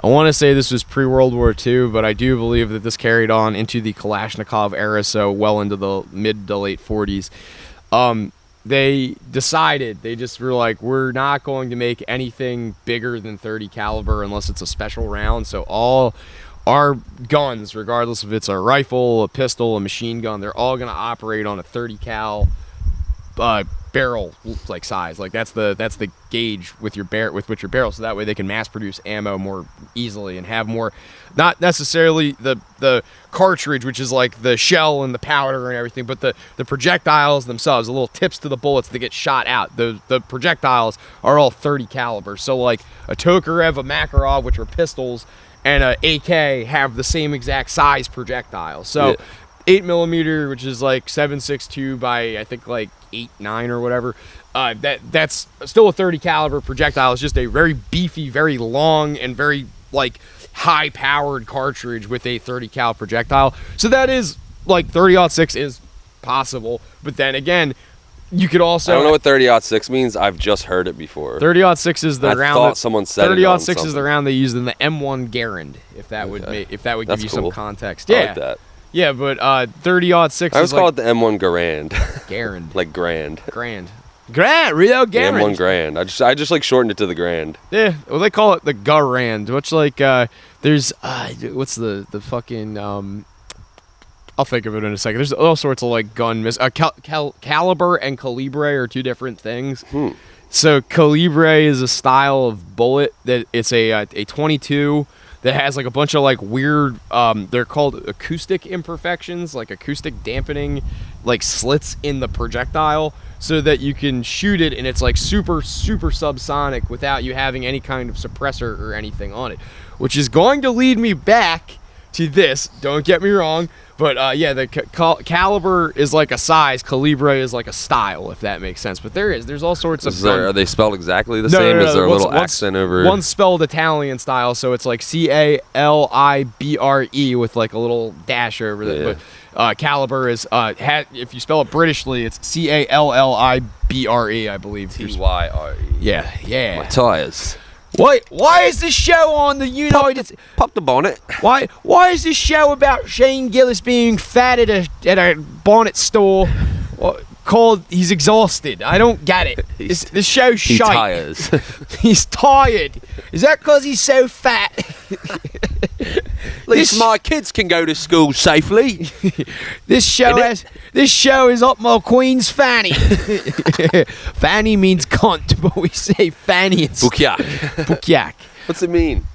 I want to say this was pre-World War II, but I do believe that this carried on into the Kalashnikov era, so well into the mid to late 40s. They decided, they just were like, we're not going to make anything bigger than 30 caliber unless it's a special round. So all our guns, regardless if it's a rifle, a pistol, a machine gun, they're all going to operate on a 30 cal barrel like size. Like that's the gauge with your with your barrel, so that way they can mass produce ammo more easily and have more, not necessarily the cartridge, which is like the shell and the powder and everything, but the projectiles themselves, the little tips to the bullets that get shot out. The projectiles are all 30 caliber. So like a Tokarev, a Makarov, which are pistols, and a AK have the same exact size projectile. So Yeah. 8mm, which is like 7.62 by I think like 8.9 or whatever. That's still a 30 caliber projectile. It's just a very beefy, very long, and very like high powered cartridge with a 30 cal projectile. So that is like 30-06 is possible, but then again, you could also. I don't know what 30-06 means. I've just heard it before. 30-06 is the I round. thought someone said it on 30-06 is the something. round they used in the M1 Garand. If that would give That's you cool. some context. I Yeah, like that. yeah, but 30-06 I always is call like it the M1 Garand. Garand. Like grand. Grand, Rio The M1 Garand. Grand. I just like shortened it to the Grand. Yeah, well they call it the Garand, which like there's what's the fucking I'll think of it in a second. There's all sorts of like gun caliber and calibre are two different things. So calibre is a style of bullet that it's a 22 that has like a bunch of like weird they're called acoustic imperfections, like acoustic dampening, like slits in the projectile, so that you can shoot it and it's like super subsonic without you having any kind of suppressor or anything on it, which is going to lead me back to this. Don't get me wrong, but the caliber is like a size, calibre is like a style, if that makes sense. But there's all sorts of Are they spelled exactly the same? Is there a little accent over? One's spelled Italian style, so it's like Calibre with like a little dash over it. Yeah. But caliber is if you spell it Britishly, it's Callibre, I believe. Tyre. Yeah. My tires. Why is this show on the United? Pop the bonnet. Why is this show about Shane Gillis being fat at a bonnet store? called he's exhausted. I don't get it. This show's He shite. tires. He's tired. Is that because he's so fat? At least my kids can go to school safely. This show is up my queen's fanny. Fanny means cunt, but we say fanny. Bukyak. Bukyak. What's it mean?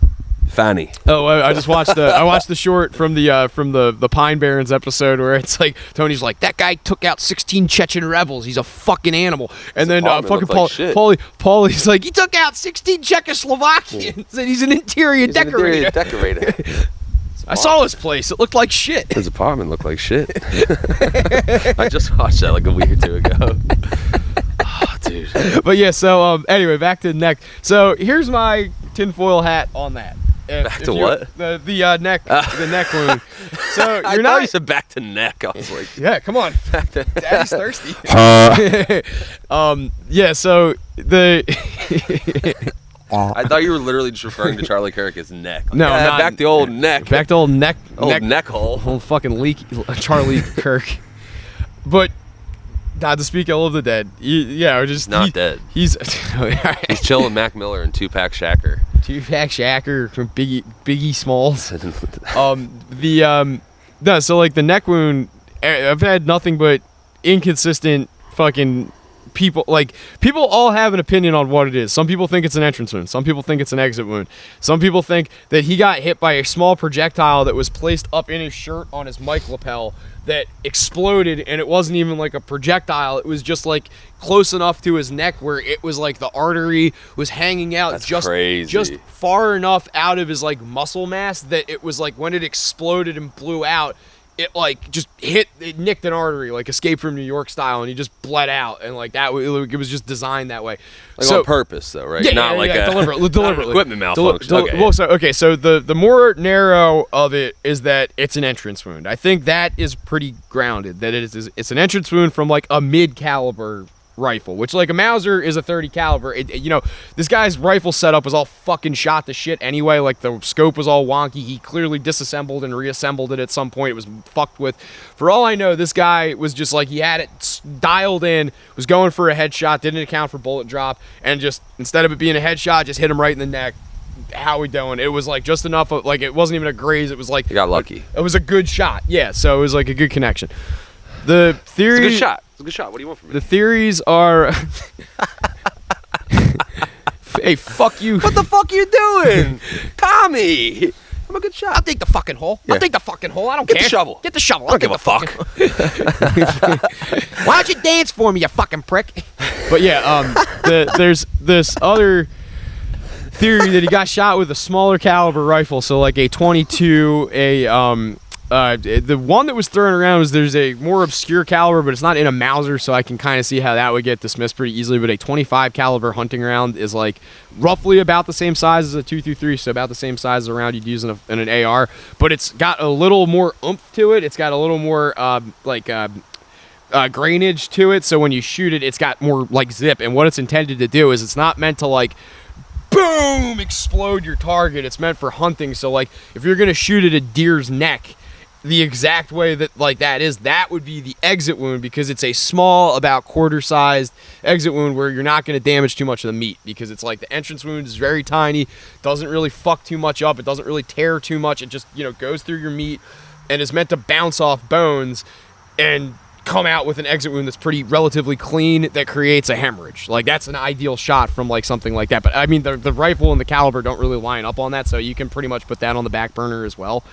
Fanny. Oh, I just watched the short from the Pine Barrens episode where it's like Tony's like, that guy took out 16 Chechen rebels. He's a fucking animal. And then fucking Paulie's like, he took out 16 Czechoslovakians and he's an interior decorator. I saw his place. It looked like shit. His apartment looked like shit. I just watched that like a week or two ago. Oh, dude. But yeah, so anyway, back to the neck. So here's my tinfoil hat on that. Back to what? The neck wound. So I you're thought not. you said back to neck. I was like, Yeah, come on. Daddy's thirsty. Yeah. So the. I thought you were literally just referring to Charlie Kirk as neck. Like, No, not back to old neck. Back to old neck. Old neck hole. Old fucking leak. Charlie Kirk. But. Not to speak ill of the dead. Not dead. He's He's chilling Mac Miller and Tupac Shakur. Tupac Shakur from Biggie Smalls. No, so like the neck wound, I've had nothing but inconsistent fucking people. Like, people all have an opinion on what it is. Some people think it's an entrance wound. Some people think it's an exit wound. Some people think that he got hit by a small projectile that was placed up in his shirt on his mic lapel that exploded, and it wasn't even like a projectile. It was just like close enough to his neck where it was like the artery was hanging out. That's just crazy. Just far enough out of his like muscle mass that it was like when it exploded and blew out, it like just it nicked an artery, like Escape from New York style, and he just bled out, and like that it was just designed that way. Like so, on purpose, though, right? Yeah, not yeah, like yeah, a deliberately. not an equipment malfunction. So the more narrow of it is that it's an entrance wound. I think that is pretty grounded. That it's an entrance wound from like a mid-caliber rifle, which like a Mauser is a 30 caliber. This guy's rifle setup was all fucking shot to shit anyway. Like the scope was all wonky. He clearly disassembled and reassembled it at some point. It was fucked with. For all I know, this guy was just like, he had it dialed in, was going for a headshot, didn't account for bullet drop, and just instead of it being a headshot, just hit him right in the neck. How we doing? It was like just enough of, like, it wasn't even a graze. It was like, You got lucky. it was a good shot. Yeah, so it was like a good connection. The theory. It's a good shot. It's a good shot. What do you want from me? The theories are. Hey, fuck you. What the fuck you doing? Tommy! I'm a good shot. I'll take the fucking hole. Yeah. I'll take the fucking hole. I don't Get care. the shovel. Get the shovel. I don't give a fuck. Why don't you dance for me, you fucking prick? But yeah, there's this other theory that he got shot with a smaller caliber rifle, so like a 22, the one that was thrown around was there's a more obscure caliber, but it's not in a Mauser, so I can kind of see how that would get dismissed pretty easily. But a 25 caliber hunting round is like roughly about the same size as a 223, so about the same size as a round you'd use in an AR, but it's got a little more oomph to it. It's got a little more grainage to it, so when you shoot it, it's got more like zip. And what it's intended to do is it's not meant to like boom explode your target. It's meant for hunting. So like if you're gonna shoot at a deer's neck, the exact way that like that would be the exit wound, because it's a small, about quarter-sized exit wound where you're not going to damage too much of the meat, because it's like the entrance wound is very tiny, doesn't really fuck too much up, it doesn't really tear too much, it just goes through your meat and is meant to bounce off bones and come out with an exit wound that's pretty relatively clean that creates a hemorrhage. Like that's an ideal shot from like something like that. But I mean the rifle and the caliber don't really line up on that, so you can pretty much put that on the back burner as well.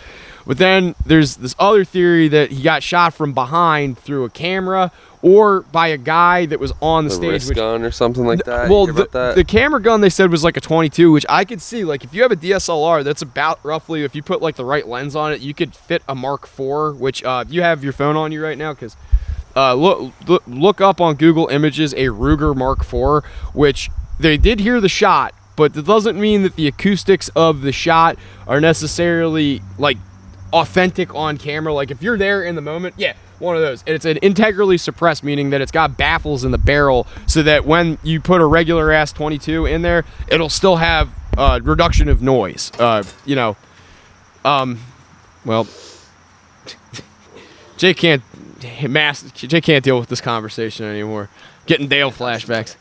But then there's this other theory that he got shot from behind through a camera or by a guy that was on the stage. Wrist gun or something like that? Well, You hear about that? the camera gun they said was like a 22, which I could see. Like if you have a DSLR, that's about roughly, if you put like the right lens on it, you could fit a Mark IV, which you have your phone on you right now, because look up on Google Images a Ruger Mark IV, which they did hear the shot, but that doesn't mean that the acoustics of the shot are necessarily like authentic on camera. Like if you're there in the moment, yeah, one of those. And it's an integrally suppressed, meaning that it's got baffles in the barrel, so that when you put a regular ass 22 in there, it'll still have reduction of noise. Well, Jake can't. Jay can't deal with this conversation anymore. Getting Dale flashbacks.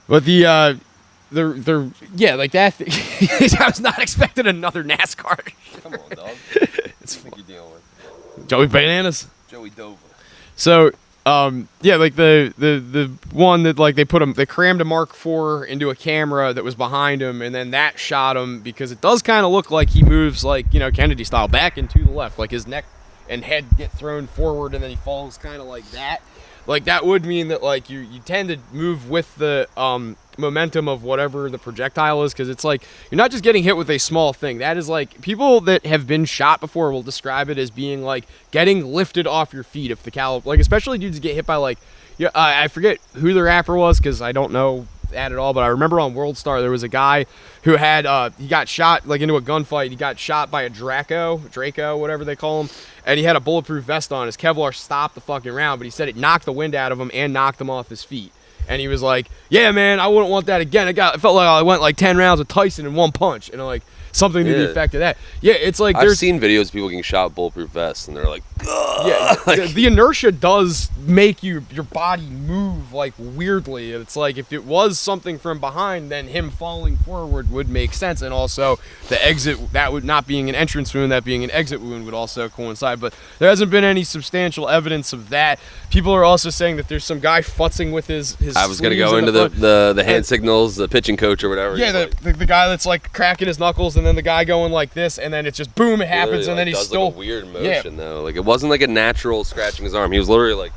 But yeah, like that. I was not expecting another NASCAR. Come on, dog. It's what you're dealing with. Joey Bananas. Joey Dover. So, yeah, like the one that like they crammed a Mark IV into a camera that was behind him, and then that shot him because it does kind of look like he moves like, you know, Kennedy style back and to the left, like his neck and head get thrown forward, and then he falls kind of like that. Like that would mean that like you tend to move with the momentum of whatever the projectile is, because it's like you're not just getting hit with a small thing. That is like, people that have been shot before will describe it as being like getting lifted off your feet if the caliber, like especially dudes get hit by like, yeah, I forget who the rapper was because I don't know that at all, but I remember on World Star there was a guy who had he got shot like into a gunfight. He got shot by a Draco, whatever they call him, and he had a bulletproof vest on. His Kevlar stopped the fucking round, but he said it knocked the wind out of him and knocked him off his feet. And he was like, yeah, man, I wouldn't want that again. It felt like I went like 10 rounds with Tyson in one punch, and like something to the effect of that. Yeah, it's like I've seen videos of people getting shot with bulletproof vests, and they're like, ugh. Yeah, the inertia does make your body move like weirdly. It's like if it was something from behind, then him falling forward would make sense, and also the exit, that would not being an entrance wound, that being an exit wound would also coincide. But there hasn't been any substantial evidence of that. People are also saying that there's some guy futzing with his I was gonna go into the hand signals, the pitching coach or whatever. Yeah, the guy that's like cracking his knuckles, and then the guy going like this, and then it's just boom, it happens, and then he's still like a weird motion though. Like it wasn't like a natural scratching his arm. He was literally like,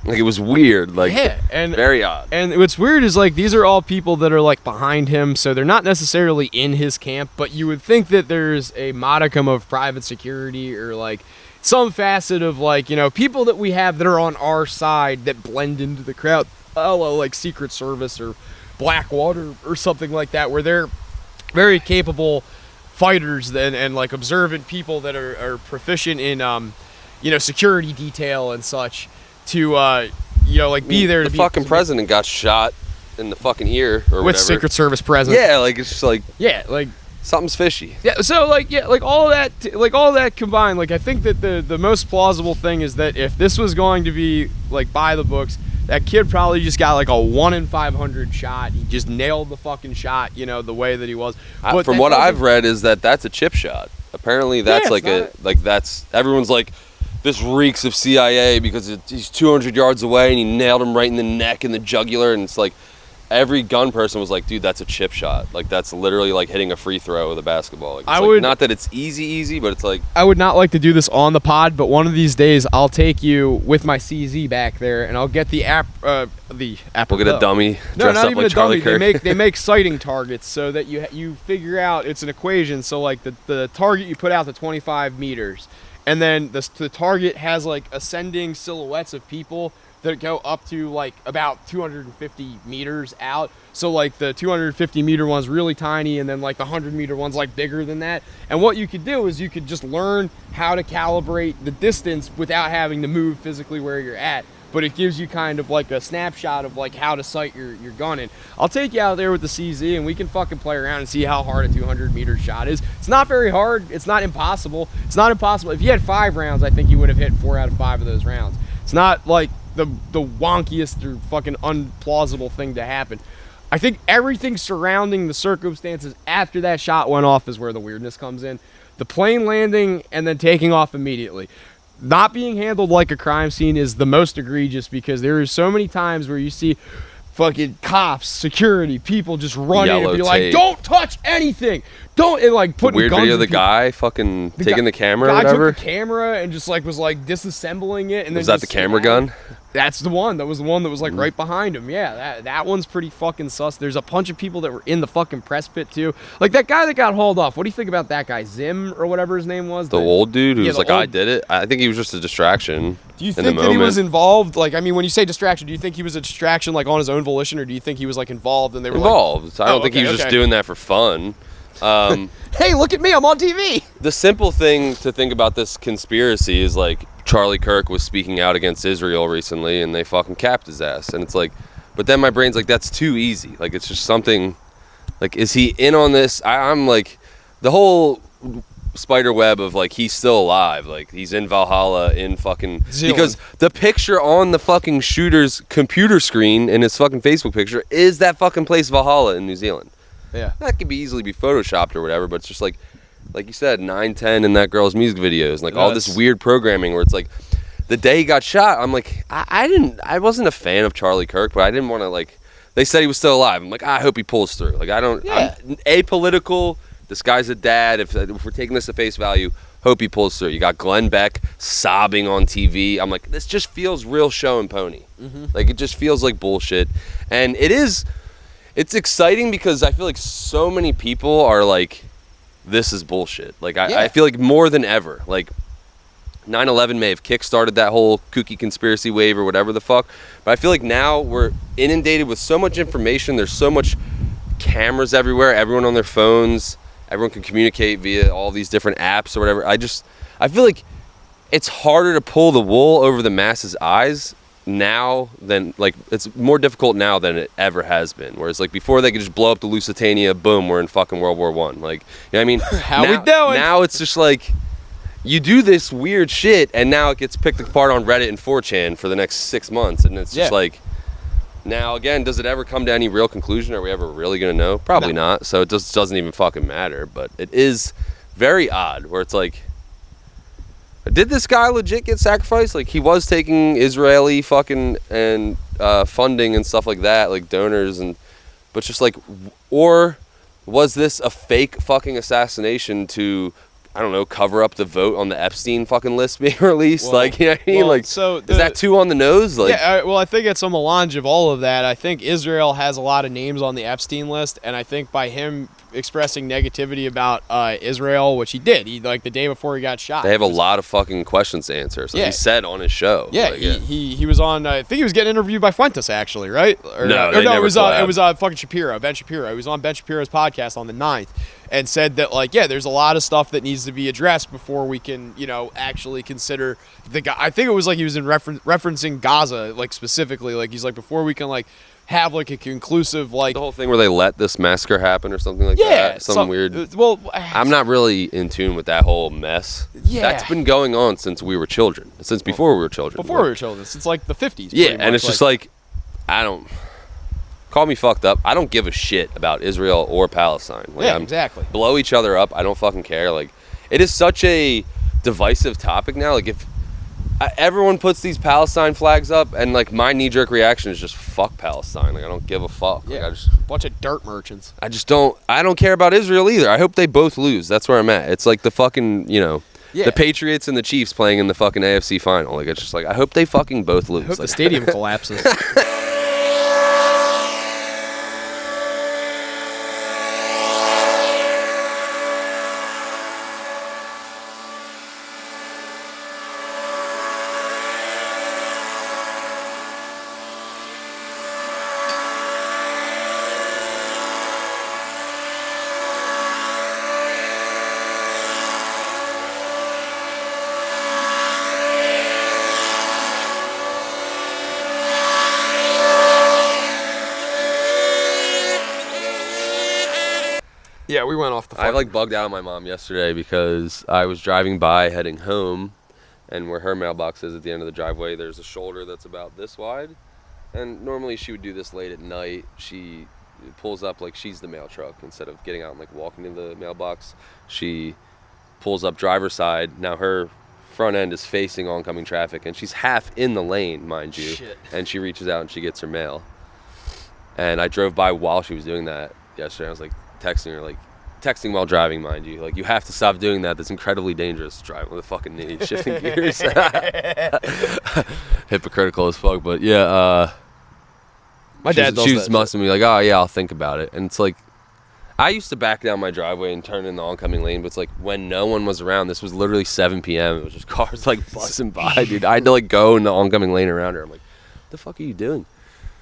like it was weird. Like and very odd. And what's weird is like these are all people that are like behind him, so they're not necessarily in his camp, but you would think that there's a modicum of private security or like some facet of like, you know, people that we have that are on our side that blend into the crowd, like Secret Service or Blackwater or something like that, where they're very capable fighters and like observant people that are proficient in you know, security detail and such to you know, like be there. The fucking president got shot in the fucking ear or with whatever. Secret Service president. Yeah, like it's just like like something's fishy. Yeah, so like like all that combined, like I think that the most plausible thing is that if this was going to be like by the books, that kid probably just got like a 1 in 500 shot. He just nailed the fucking shot, you know, the way that he was. But from what I've read is that's a chip shot. Apparently that's that's everyone's like, this reeks of CIA because he's 200 yards away and he nailed him right in the neck and the jugular, and it's like every gun person was like, dude, that's a chip shot. Like that's literally like hitting a free throw with a basketball. Like, not that it's easy, but it's like, I would not like to do this on the pod, but one of these days I'll take you with my CZ back there and I'll get the app. We'll get a dummy. No, not up even like a dummy. Charlie Kirk. They make sighting targets so that you figure out, it's an equation. So like the target you put out to 25 meters, and then the target has like ascending silhouettes of people that go up to like about 250 meters out. So like the 250 meter one's really tiny, and then like the 100 meter one's like bigger than that. And what you could do is you could just learn how to calibrate the distance without having to move physically where you're at. But it gives you kind of like a snapshot of like how to sight your gun in. I'll take you out there with the CZ and we can fucking play around and see how hard a 200 meter shot is. It's not very hard. It's not impossible. It's not impossible. If you had 5 rounds, I think you would have hit 4 out of 5 of those rounds. It's not like the wonkiest or fucking unplausible thing to happen. I think everything surrounding the circumstances after that shot went off is where the weirdness comes in. The plane landing and then taking off immediately. Not being handled like a crime scene is the most egregious, because there are so many times where you see fucking cops, security, people just running and be like, don't touch anything. Don't, and like putting weird guns video of the people. guy fucking taking the camera or guy whatever. took the camera and just like was like disassembling it, and then was that the camera gun? That's the one. That was the one that was like right behind him. Yeah, that one's pretty fucking sus. There's a bunch of people that were in the fucking press pit too. Like that guy that got hauled off. What do you think about that guy, Zim or whatever his name was? The old dude who was like, I did it. I think he was just a distraction. Do you think that he was involved? Like, I mean, when you say distraction, do you think he was a distraction like on his own volition, or do you think he was like involved and they were involved? Like, I don't think he was just doing that for fun. Hey, look at me, I'm on TV. The simple thing to think about this conspiracy is like Charlie Kirk was speaking out against Israel recently and they fucking capped his ass. And it's like, but then my brain's like, that's too easy. Like, it's just something, like, is he in on this? I'm like, the whole spider web of like he's still alive, like he's in Valhalla in fucking Zealand. because the picture on the fucking shooter's computer screen in his fucking Facebook picture is that fucking place Valhalla in New Zealand. Yeah. That could be easily be photoshopped or whatever, but it's just like you said, 9-10 in that girl's music videos, and like all this weird programming where it's like the day he got shot, I'm like I wasn't a fan of Charlie Kirk, but I didn't want to like. They said he was still alive. I'm like, I hope he pulls through. Like, I'm apolitical. This guy's a dad. If we're taking this at face value, hope he pulls through. You got Glenn Beck sobbing on TV. I'm like, this just feels real show and pony. Like, it just feels like bullshit. And it's exciting because I feel like so many people are like, this is bullshit. Like, I feel like more than ever. Like, 9/11 may have kickstarted that whole kooky conspiracy wave or whatever the fuck. But I feel like now we're inundated with so much information. There's so much cameras everywhere. Everyone on their phones. Everyone can communicate via all these different apps or whatever. I feel like it's harder to pull the wool over the masses' eyes now than, like, it's more difficult now than it ever has been. Whereas, like, before they could just blow up the Lusitania, boom, we're in fucking World War I. Like, you know what I mean? How we doing? Now it's just like, you do this weird shit, and now it gets picked apart on Reddit and 4chan for the next 6 months, and it's just like, now again, does it ever come to any real conclusion? Are we ever really gonna know? Probably not. So it just doesn't even fucking matter. But it is very odd, where it's like, did this guy legit get sacrificed? Like, he was taking Israeli fucking and funding and stuff like that, like donors, but just like, or was this a fake fucking assassination to, I don't know, cover up the vote on the Epstein fucking list being released? Well, like, you know what I mean? Like, so is that too on the nose? Like, yeah, well, I think it's a melange of all of that. I think Israel has a lot of names on the Epstein list, and I think by him expressing negativity about Israel, which he did, like the day before he got shot. They have a lot of fucking questions to answer. So he said on his show. Yeah, like, he was on. I think he was getting interviewed by Fuentes actually, right? No, it was fucking Shapiro, Ben Shapiro. He was on Ben Shapiro's podcast on the 9th and said that, like, yeah, there's a lot of stuff that needs to be addressed before we can, actually consider the guy. I think it was like he was referencing Gaza, like, specifically. Like, he's like, before we can, like, have, like, a conclusive, like, the whole thing where they let this massacre happen or something like that. Some weird. Well, I'm not really in tune with that whole mess. Yeah. That's been going on since we were children. Since before we were children. Before we were children, since like the 50s. Yeah, pretty and much. it's just like, I don't. Call me fucked up. I don't give a shit about Israel or Palestine. Like, yeah, exactly. Blow each other up. I don't fucking care. Like, it is such a divisive topic now. Like, if everyone puts these Palestine flags up, and like my knee-jerk reaction is just fuck Palestine. Like, I don't give a fuck. Yeah, like, bunch of dirt merchants. I don't care about Israel either. I hope they both lose. That's where I'm at. It's like the fucking, the Patriots and the Chiefs playing in the fucking AFC final. Like, it's just like, I hope they fucking both lose. I hope like, the stadium collapses. Yeah, we went off the. I like bugged out on my mom yesterday because I was driving by heading home, and where her mailbox is at the end of the driveway, there's a shoulder that's about this wide, and normally she would do this late at night. She pulls up like she's the mail truck instead of getting out and like walking to the mailbox. She pulls up driver's side. Now her front end is facing oncoming traffic, and she's half in the lane, mind you. Shit. And she reaches out and she gets her mail. And I drove by while she was doing that yesterday. I was like texting her, like texting while driving, mind you. Like, you have to stop doing that. That's incredibly dangerous. Driving with a fucking knee, shifting gears. Hypocritical as fuck, but yeah. My dad does she that was messing me like, oh yeah, I'll think about it. And it's like, I used to back down my driveway and turn in the oncoming lane, but it's like when no one was around. This was literally 7 p.m. It was just cars like buzzing by, dude. I had to like go in the oncoming lane around her. I'm like, what the fuck are you doing?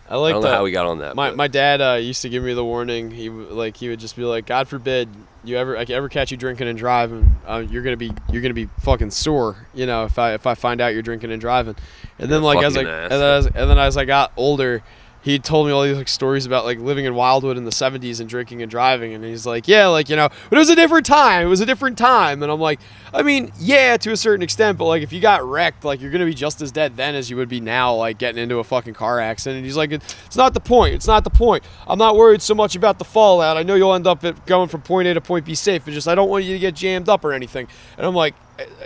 I don't know how we got on that. My dad used to give me the warning. He would just be like, God forbid you ever catch you drinking and driving, you're gonna be fucking sore. If I find out you're drinking and driving. And then like as I got older, he told me all these like stories about like living in Wildwood in the 70s and drinking and driving, and he's like, yeah, like, you know, but it was a different time. It was a different time. And I'm like, I mean, yeah, to a certain extent, but like if you got wrecked, like you're gonna be just as dead then as you would be now, like getting into a fucking car accident. And he's like, it's not the point. It's not the point. I'm not worried so much about the fallout. I know you'll end up going from point A to point B safe. It's just I don't want you to get jammed up or anything. And I'm like,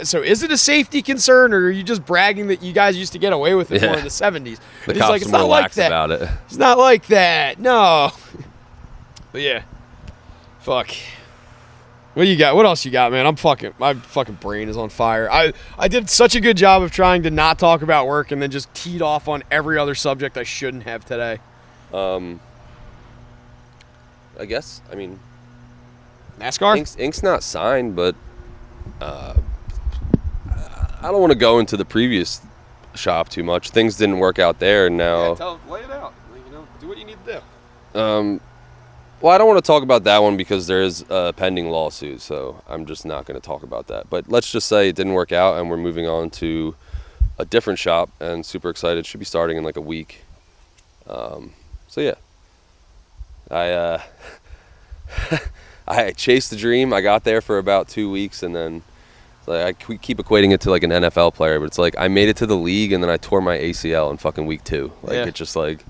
so is it a safety concern, or are you just bragging that you guys used to get away with it more in the 70s? The he's cops like, it's are not more like lax that. about it. It's not like that. No. But yeah. Fuck. What do you got? What else you got, man? My fucking brain is on fire. I did such a good job of trying to not talk about work and then just teed off on every other subject I shouldn't have today. I guess, I mean, NASCAR? Ink's not signed, but I don't want to go into the previous shop too much. Things didn't work out there, and now. Lay it out. You know, do what you need to do. Well, I don't want to talk about that one because there is a pending lawsuit, so I'm just not going to talk about that. But let's just say it didn't work out, and we're moving on to a different shop, and super excited. Should be starting in like a week. So yeah, I chased the dream. I got there for about 2 weeks, and then like I keep equating it to like an NFL player, but it's like I made it to the league, and then I tore my ACL in fucking week 2. Like it's just like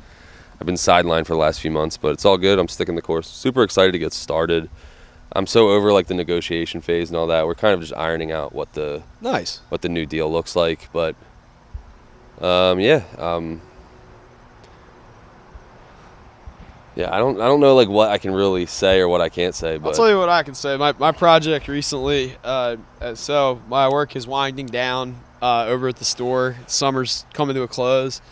I've been sidelined for the last few months, but it's all good. I'm sticking the course. Super excited to get started. I'm so over like the negotiation phase and all that. We're kind of just ironing out what the new deal looks like, but yeah, I don't know like what I can really say or what I can't say. But I'll tell you what I can say. My project recently, so my work is winding down over at the store. Summer's coming to a close.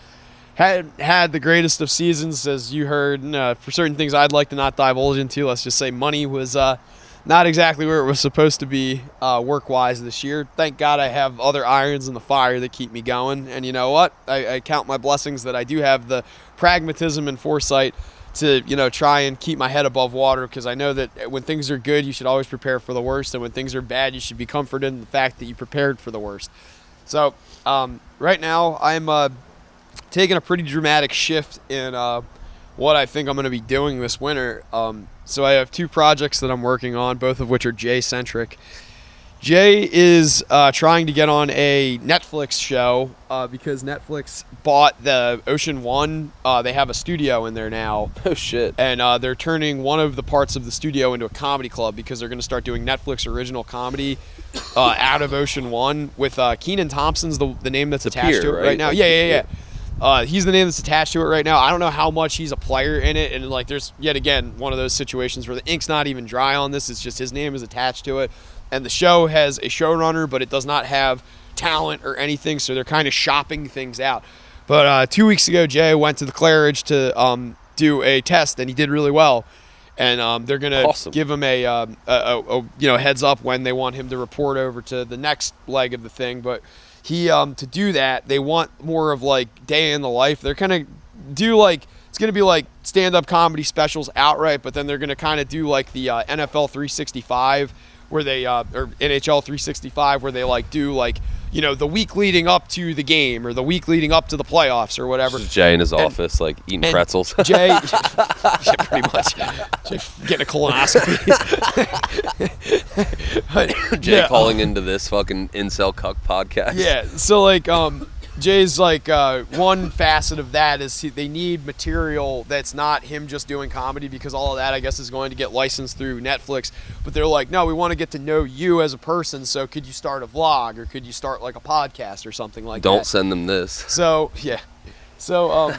Had the greatest of seasons, as you heard. For certain things I'd like to not divulge into, let's just say money was not exactly where it was supposed to be work-wise this year. Thank God I have other irons in the fire that keep me going. And you know what? I count my blessings that I do have the pragmatism and foresight to, you know, try and keep my head above water, because I know that when things are good, you should always prepare for the worst, and when things are bad, you should be comforted in the fact that you prepared for the worst. So right now, I'm taking a pretty dramatic shift in what I think I'm going to be doing this winter. So I have 2 projects that I'm working on, both of which are Jay-centric. Jay is trying to get on a Netflix show because Netflix bought the Ocean One. They have a studio in there now. oh shit. And they're turning one of the parts of the studio into a comedy club because they're going to start doing Netflix original comedy out of Ocean One with Kenan Thompson's the name that's attached to it right now. Like Yeah. He's the name that's attached to it right now. I don't know how much he's a player in it, and like there's yet again one of those situations where the ink's not even dry on this. It's just his name is attached to it. And the show has a showrunner, but it does not have talent or anything, so they're kind of shopping things out. But 2 weeks ago, Jay went to the Claridge to do a test, and he did really well. And they're gonna give him a heads up when they want him to report over to the next leg of the thing. But he to do that, they want more of like day in the life. They're gonna do like it's gonna be like stand-up comedy specials outright, but then they're gonna kind of do like the NFL 365. Where they or NHL 365, where they like do like, you know, the week leading up to the game or the week leading up to the playoffs or whatever. Just Jay in his office, like eating pretzels. Jay, yeah, pretty much, Jay getting a colonoscopy. Jay calling into this fucking incel cuck podcast. Yeah, so like Jay's like one facet of that is they need material that's not him just doing comedy, because all of that I guess is going to get licensed through Netflix. But they're like, no, we want to get to know you as a person. So could you start a vlog, or could you start like a podcast or something like that? Don't send them this. So yeah, so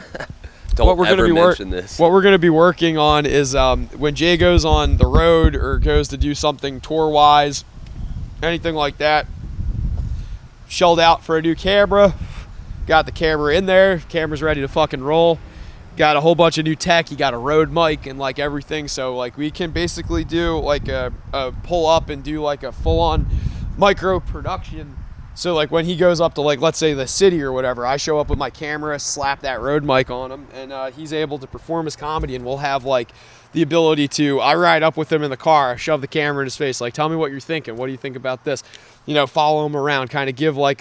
Don't what we're ever gonna be mention this. What we're going to be working on is when Jay goes on the road or goes to do something tour wise, anything like that. Shelled out for a new camera. Got the camera in there. Camera's ready to fucking roll. Got a whole bunch of new tech. You got a Rode mic and like everything. So like we can basically do like a pull up and do like a full on micro production. So like when he goes up to like, let's say the city or whatever, I show up with my camera, slap that Rode mic on him, and he's able to perform his comedy, and we'll have like the ability to, I ride up with him in the car, shove the camera in his face, like, tell me what you're thinking. What do you think about this? follow him around, kind of give like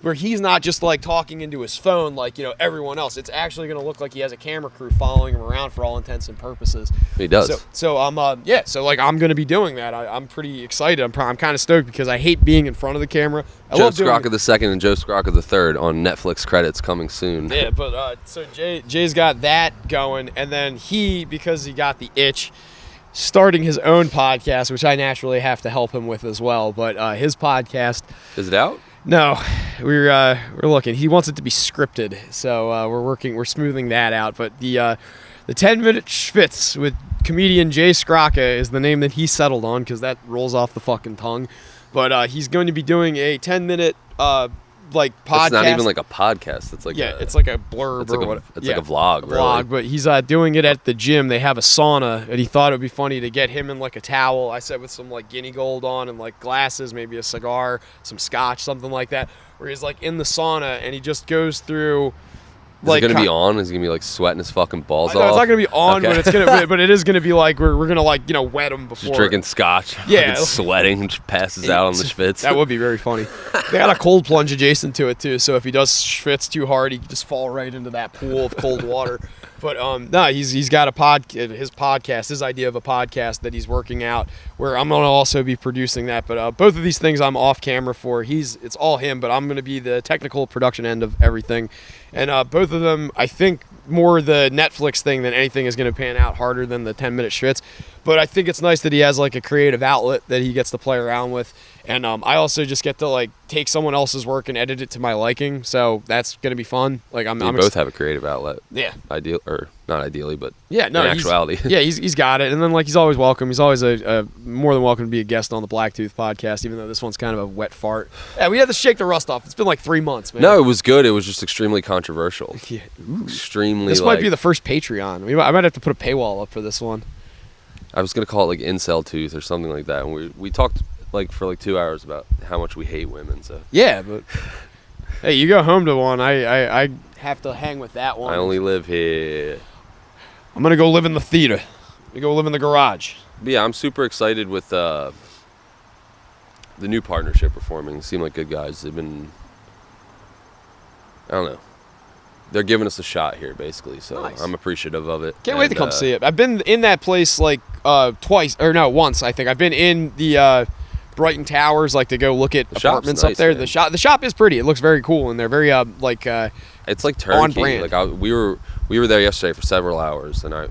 where he's not just like talking into his phone like everyone else. It's actually going to look like he has a camera crew following him around for all intents and purposes. He does. So I'm so like I'm going to be doing that. I'm pretty excited. I'm kind of stoked because I hate being in front of the camera. Joe Scrocca II and Joe Scrocca III on Netflix credits coming soon. Yeah, but so Jay's got that going, and then because he got the itch, starting his own podcast, which I naturally have to help him with as well. But his podcast, is it out? No, we're looking. He wants it to be scripted, so we're smoothing that out. But the 10-minute schwitz with comedian Jay Scrocca is the name that he settled on because that rolls off the fucking tongue. But he's going to be doing a 10-minute podcast. It's not even like a podcast. It's like it's like a blurb or whatever. It's like a vlog. Vlog, but he's doing it at the gym. They have a sauna, and he thought it would be funny to get him in like a towel. I said with some like guinea gold on and like glasses, maybe a cigar, some scotch, something like that. Where he's like in the sauna and he just goes through. Is it gonna be on? Is he gonna be like sweating his fucking balls off? off? It's not gonna be on, okay. but it is gonna be like we're gonna like wet him before. Just drinking scotch. Yeah, sweating and just passes out on the schwitz. That would be very funny. They got a cold plunge adjacent to it too, so if he does schwitz too hard, he can just fall right into that pool of cold water. But no, he's got his podcast, his idea of a podcast that he's working out, where I'm gonna also be producing that. But both of these things I'm off camera for. It's all him, but I'm gonna be the technical production end of everything. And both of them, I think, more the Netflix thing than anything is going to pan out harder than the 10-minute schwitz. But I think it's nice that he has like a creative outlet that he gets to play around with. And I also just get to like take someone else's work and edit it to my liking. So that's going to be fun. Like I'm both have a creative outlet. Yeah. Not ideally, but yeah, no, in actuality. He's got it. And then like he's always welcome. He's always a more than welcome to be a guest on the Blacktooth podcast, even though this one's kind of a wet fart. Yeah, we had to shake the rust off. It's been like 3 months, man. No, it was good. It was just extremely controversial. Yeah. Extremely. This might be the first Patreon. I might have to put a paywall up for this one. I was gonna call it like incel tooth or something like that. And we talked like for like 2 hours about how much we hate women. So yeah, but hey, you go home to one. I have to hang with that one. I only live here. I'm gonna go live in the theater. I'm gonna go live in the garage. But yeah, I'm super excited with the new partnership we're forming. They seem like good guys. They've been, I don't know. They're giving us a shot here, basically. So nice. I'm appreciative of it. Can't wait to come see it. I've been in that place like once. I think I've been in the Brighton Towers, like to go look at apartments up there. Man. The shop is pretty. It looks very cool, and they're very it's like turnkey. On brand. Like we were there yesterday for several hours, and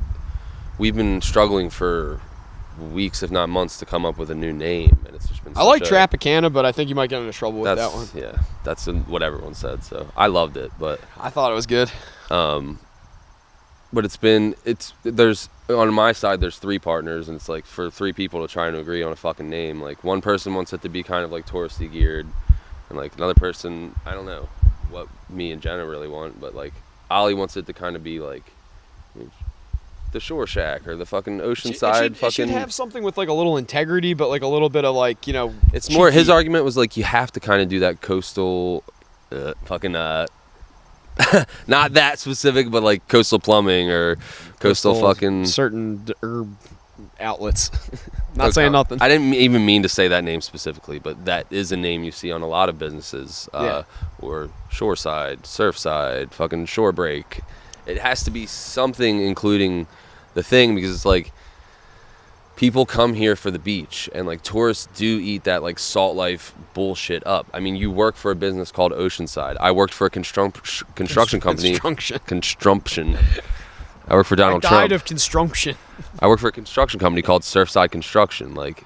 we've been struggling for weeks, if not months, to come up with a new name, and it's just been. I like Tropicana, but I think you might get into trouble with that one. Yeah, that's what everyone said. So I loved it, but I thought it was good. But there's on my side there's 3 partners, and it's like for 3 people to try and agree on a fucking name. Like one person wants it to be kind of like touristy geared, and like another person, I don't know what me and Jenna really want, but like Ollie wants it to kind of be like the Shore Shack or the fucking Oceanside. It should have something with like a little integrity, but like a little bit of like It's cheeky. More his argument was like you have to kind of do that coastal, not that specific, but like coastal plumbing or coastal fucking certain herb outlets. Not saying nothing. I didn't even mean to say that name specifically, but that is a name you see on a lot of businesses. Or shoreside, surfside, fucking shore break. It has to be something including the thing, because it's like people come here for the beach, and like tourists do eat that like salt life bullshit up. I mean, you work for a business called Oceanside. I worked for a construction company. Construction. I work for Donald Trump. I died of construction. I work for a construction company called Surfside Construction. Like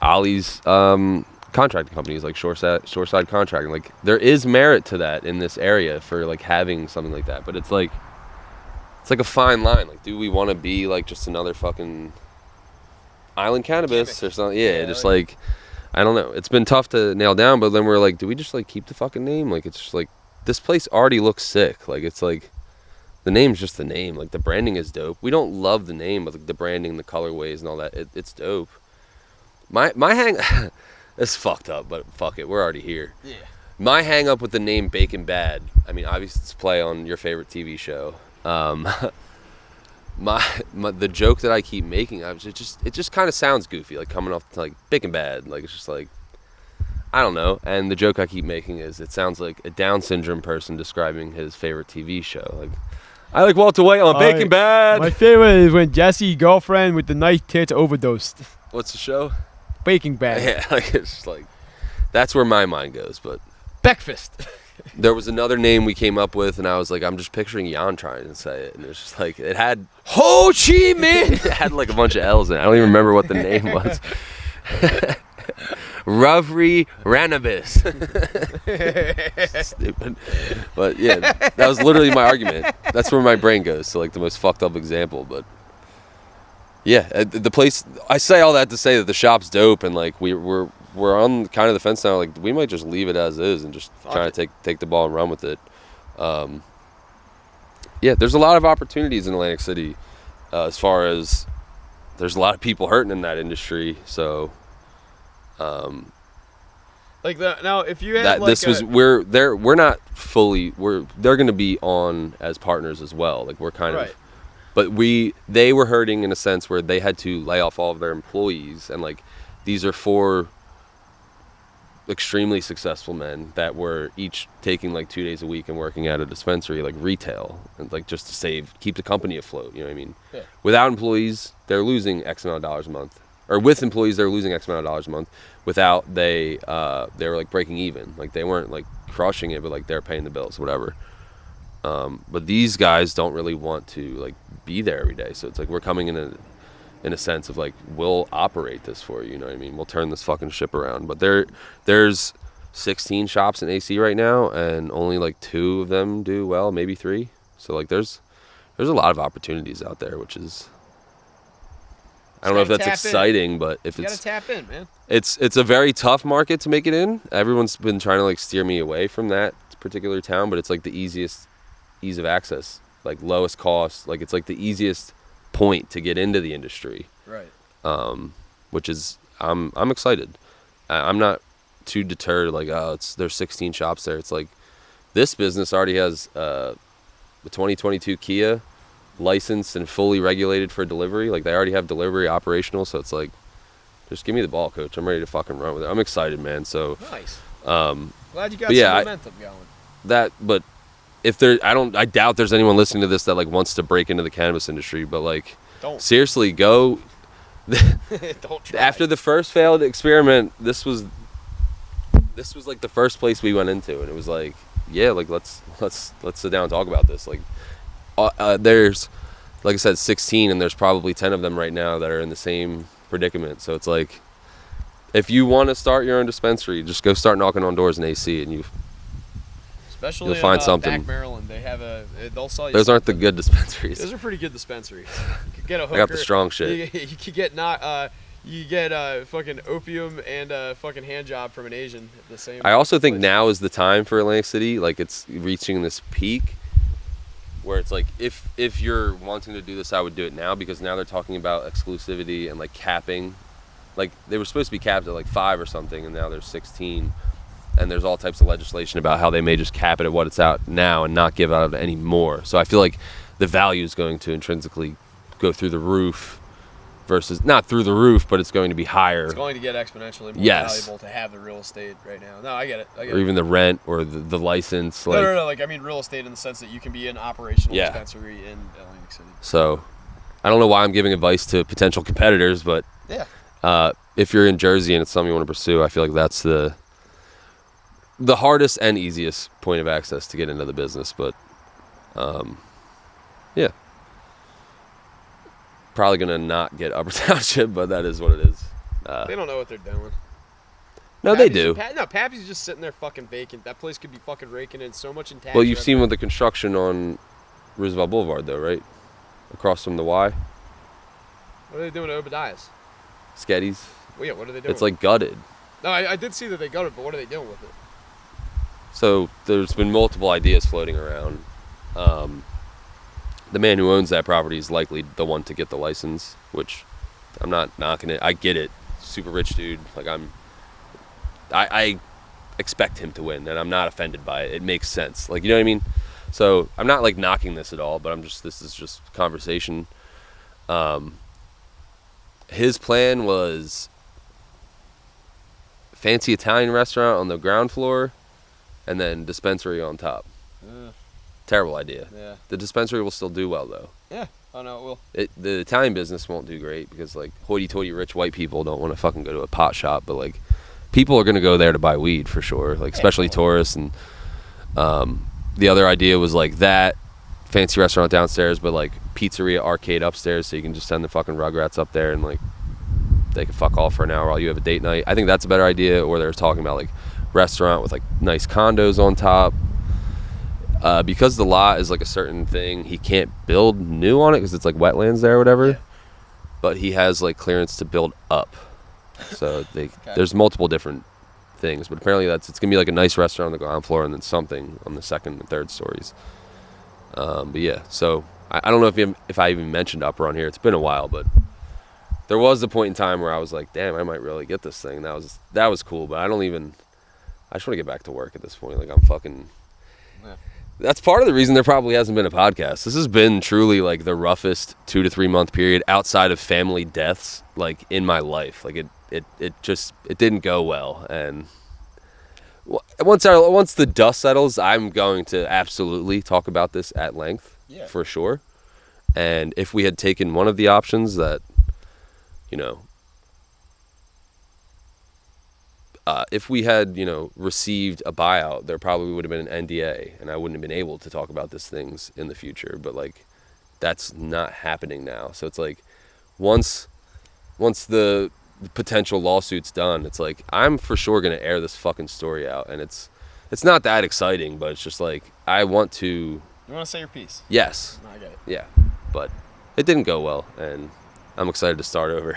Ollie's contracting company is like Shoreside Contracting. Like there is merit to that in this area for like having something like that, but it's like a fine line. Like, do we want to be like just another fucking Island Cannabis or something? Yeah, just like I don't know. It's been tough to nail down, but then we're like, do we just like keep the fucking name? Like it's just like this place already looks sick. Like it's like the name's just the name. Like the branding is dope. We don't love the name, but like the branding, the colorways, and all that, it's dope. My hang, it's fucked up, but fuck it, we're already here. Yeah. My hang up with the name Bacon Bad. I mean, obviously it's a play on your favorite TV show. The joke that I keep making, it just kind of sounds goofy, like coming off to like Bacon Bad. Like it's just like I don't know. And the joke I keep making is it sounds like a Down syndrome person describing his favorite TV show. Like, I like Walter White on Breaking Bad. My favorite is when Jesse, girlfriend with the nice tits, overdosed. What's the show? Breaking Bad. Yeah, like it's just like that's where my mind goes. But Breakfast. there was another name we came up with, and I was like, I'm just picturing Jan trying to say it, and it's just like it had Ho Chi Minh. it had like a bunch of L's in it. I don't even remember what the name was. Ravri Ranabis. Stupid. But yeah, that was literally my argument. That's where my brain goes to like the most fucked up example. But yeah, the place. I say all that to say that the shop's dope, and like we're on kind of the fence now. Like we might just leave it as is and just try to take the ball and run with it. Yeah, there's a lot of opportunities in Atlantic City, as far as there's a lot of people hurting in that industry. So. Like now, if you had That like this was we're not fully they're going to be on as partners as well. Like we're kind Right. of, but they were hurting in a sense where they had to lay off all of their employees, and like these are 4 extremely successful men that were each taking like 2 days a week and working at a dispensary, like retail, and like just to keep the company afloat. You know what I mean? Yeah. Without employees, they're losing X amount of dollars a month. Or with employees, they're losing X amount of dollars a month. Without, they were like breaking even. Like they weren't like crushing it, but like they're paying the bills, whatever. But these guys don't really want to like be there every day. So it's like we're coming in a sense of like we'll operate this for you. You know what I mean? We'll turn this fucking ship around. But there's 16 shops in AC right now, and only like 2 of them do well, maybe 3. So like there's a lot of opportunities out there, which is. I don't know if that's exciting, but if You it's gotta tap in, man. it's a very tough market to make it in. Everyone's been trying to like steer me away from that particular town, but it's like the ease of access, like lowest cost, like it's like the easiest point to get into the industry. Right. Which is I'm excited. I'm not too deterred. Like there's 16 shops there. It's like this business already has the 2022 Kia. Licensed and fully regulated for delivery. Like they already have delivery operational, so it's like just give me the ball, coach. I'm ready to fucking run with it. I'm excited, man. So Nice. glad you got some momentum going. But if there I doubt there's anyone listening to this that like wants to break into the cannabis industry, but like Don't. seriously go. Don't try. After the first failed experiment, this was like the first place we went into, and it was like, yeah, like let's sit down and talk about this. Like there's, like I said, 16, and there's probably 10 of them right now that are in the same predicament. So it's like, if you want to start your own dispensary, just go start knocking on doors in AC, and Especially you'll find in something. Back Maryland, they'll sell you. those aren't the something. good dispensaries. Those are pretty good dispensaries. You could get a hooker. I got the strong shit. You could get you get fucking opium and a fucking hand job from an Asian at the same. I also think place. now is the time for Atlantic City. Like it's reaching this peak where it's like if you're wanting to do this, I would do it now, because now they're talking about exclusivity and like capping. Like they were supposed to be capped at like 5 or something, and now there's 16. And there's all types of legislation about how they may just cap it at what it's out now and not give out any more. So I feel like the value is going to intrinsically go through the roof versus not through the roof, but it's going to be higher. It's going to get exponentially more Yes. valuable to have the real estate right now. No, I get it. Or even the rent or the license. Like, No. Like I mean, real estate in the sense that you can be an operational Yeah. dispensary in Atlantic City. So I don't know why I'm giving advice to potential competitors, but Yeah. if you're in Jersey and it's something you want to pursue, I feel like that's the hardest and easiest point of access to get into the business. But yeah, probably gonna not get Upper Township, but that is what it is. They don't know what they're doing. No, they do. Pappy's just sitting there fucking vacant. That place could be fucking raking in so much in tax. Well, you've seen revenue. with the construction on Roosevelt Boulevard, though, right? Across from the Y, What are they doing to Obadiah's? Sketty's. Well, yeah, what are they doing? It's like gutted. No, I did see that they got it, but what are they doing with it? So there's been multiple ideas floating around. The man who owns that property is likely the one to get the license, which I'm not knocking it. I get it. Super rich dude. Like I expect him to win, and I'm not offended by it. It makes sense. Like, you know what I mean? So I'm not like knocking this at all, but this is just conversation. His plan was fancy Italian restaurant on the ground floor, and then dispensary on top. Terrible idea. Yeah. The dispensary will still do well though. Yeah. Oh no, it will. The Italian business won't do great because like hoity-toity rich white people don't want to fucking go to a pot shop, but like people are gonna go there to buy weed for sure, like especially tourists. And the other idea was like that fancy restaurant downstairs, but like pizzeria arcade upstairs, so you can just send the fucking Rugrats up there and like they can fuck off for an hour while you have a date night. I think that's a better idea. Or they're talking about like restaurant with like nice condos on top. Because the lot is like a certain thing, he can't build new on it because it's like wetlands there or whatever. Yeah. But he has like clearance to build up. So there's multiple different things. But apparently it's gonna be like a nice restaurant on the ground floor and then something on the second and third stories. But yeah, so I don't know if I even mentioned Upper on here. It's been a while, but there was a point in time where I was like, damn, I might really get this thing. That was cool, but I just want to get back to work at this point. Like I'm fucking. Yeah. That's part of the reason there probably hasn't been a podcast. This has been truly like the roughest 2 to 3 month period outside of family deaths, like in my life. Like it didn't go well. And once the dust settles, I'm going to absolutely talk about this at length, for sure. And if we had taken one of the options that, you know, if we had, you know, received a buyout, there probably would have been an NDA, and I wouldn't have been able to talk about these things in the future. But like, that's not happening now. So it's like, once the potential lawsuit's done, it's like I'm for sure gonna air this fucking story out, and it's not that exciting, but it's just like I want to. You want to say your piece? Yes. No, I get it. Yeah, but it didn't go well, and I'm excited to start over.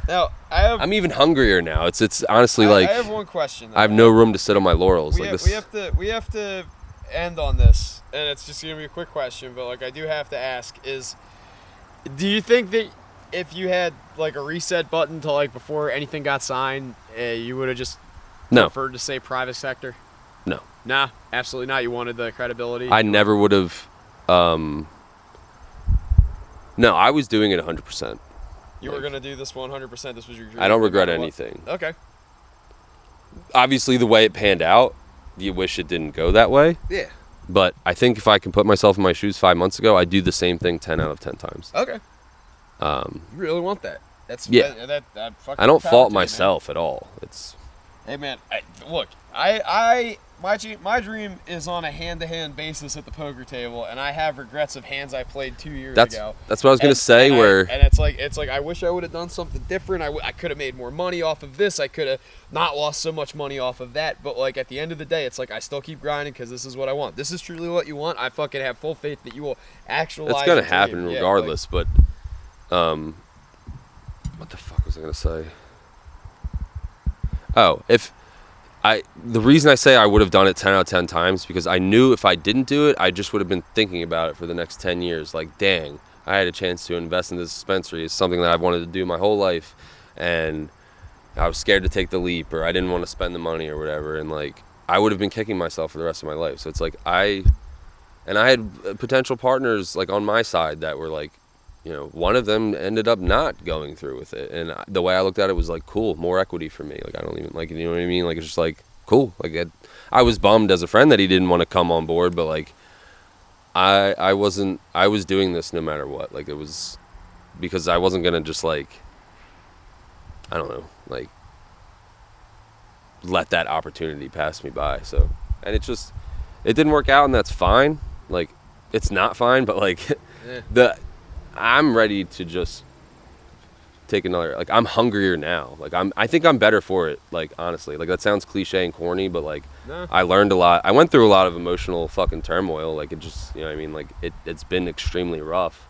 Now I'm even hungrier now. It's honestly like I have one question. I have no room to sit on my laurels. We Like have to end on this, and it's just gonna be a quick question, but like I do have to ask: do you think that if you had like a reset button to like before anything got signed, you would have just preferred to say private sector? No. Nah, absolutely not. You wanted the credibility. I never would have. No, I was doing it 100%. You were gonna do this 100%. This was your dream. I don't regret anything. Okay. Obviously, the way it panned out, you wish it didn't go that way. Yeah. But I think if I can put myself in my shoes 5 months ago, I'd do the same thing 10 out of 10 times. Okay. You really want that? That's yeah. That fucking I don't fault man. myself at all. It's. Hey man, look, my dream is on a hand-to-hand basis at the poker table, and I have regrets of hands I played 2 years ago. That's what I was gonna say. It's like I wish I would have done something different. I could have made more money off of this. I could have not lost so much money off of that. But like at the end of the day, it's like I still keep grinding because this is what I want. This is truly what you want. I fucking have full faith that you will actualize. It's gonna happen regardless. But what the fuck was I gonna say? Oh, the reason I say I would have done it 10 out of 10 times because I knew if I didn't do it, I just would have been thinking about it for the next 10 years. Like, dang, I had a chance to invest in this dispensary. It's something that I've wanted to do my whole life, and I was scared to take the leap, or I didn't want to spend the money or whatever. And like, I would have been kicking myself for the rest of my life. So it's like I had potential partners like on my side that were like, you know, one of them ended up not going through with it. And the way I looked at it was like, cool, more equity for me. Like, I don't even like, you know what I mean? Like, it's just like, cool. Like, I was bummed as a friend that he didn't want to come on board, but like, I was doing this no matter what. Like, it was because I wasn't going to just like, I don't know, like, let that opportunity pass me by. So, and it didn't work out, and that's fine. Like, it's not fine, but like, I'm ready to just take another, like, I'm hungrier now. Like, I think I'm better for it, like, honestly. Like, that sounds cliche and corny, but like, I learned a lot. I went through a lot of emotional fucking turmoil. Like, it just, you know what I mean? Like, it's been extremely rough,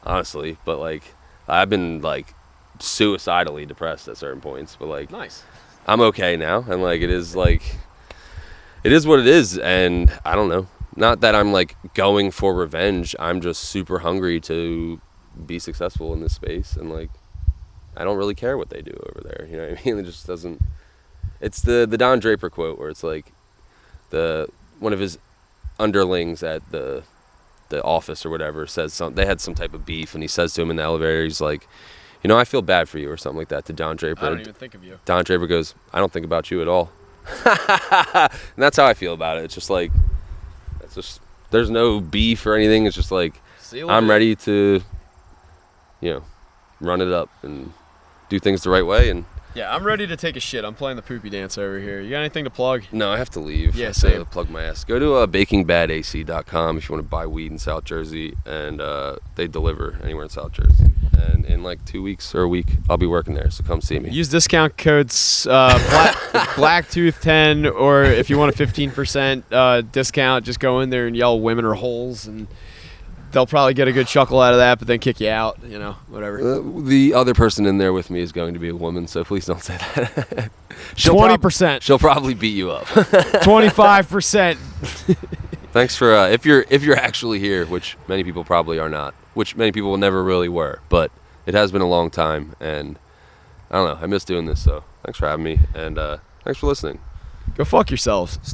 honestly. But like, I've been like suicidally depressed at certain points, but like, nice. I'm okay now. And like, it is what it is. And I don't know. Not that I'm like going for revenge. I'm just super hungry to be successful in this space, and like, I don't really care what they do over there. You know what I mean? It just doesn't. It's the Don Draper quote where it's like one of his underlings at the office or whatever says something. They had some type of beef, and he says to him in the elevator, he's like, you know, I feel bad for you or something like that to Don Draper. I don't even think of you. Don Draper goes, I don't think about you at all. And that's how I feel about it. It's just like, it's just, there's no beef or anything. It's just like, See you I'm later. ready to, you know, run it up and do things the right way. And Yeah, I'm ready to take a shit. I'm playing the poopy dance over here. You got anything to plug? no, I have to leave. Yeah, I have to same. plug my ass. Go to bakingbadac.com if you want to buy weed in South Jersey, and they deliver anywhere in South Jersey. And in like 2 weeks or a week, I'll be working there, so come see me. Use discount codes Blacktooth10, or if you want a 15% discount, just go in there and yell "women are holes," and they'll probably get a good chuckle out of that, but then kick you out. You know, whatever. The other person in there with me is going to be a woman, so please don't say that. She'll 20%. She'll probably beat you up. 25%. Thanks for if you're actually here, which many people probably are not, which many people never really were, but it has been a long time, and I don't know, I miss doing this, so thanks for having me, and thanks for listening. Go fuck yourselves.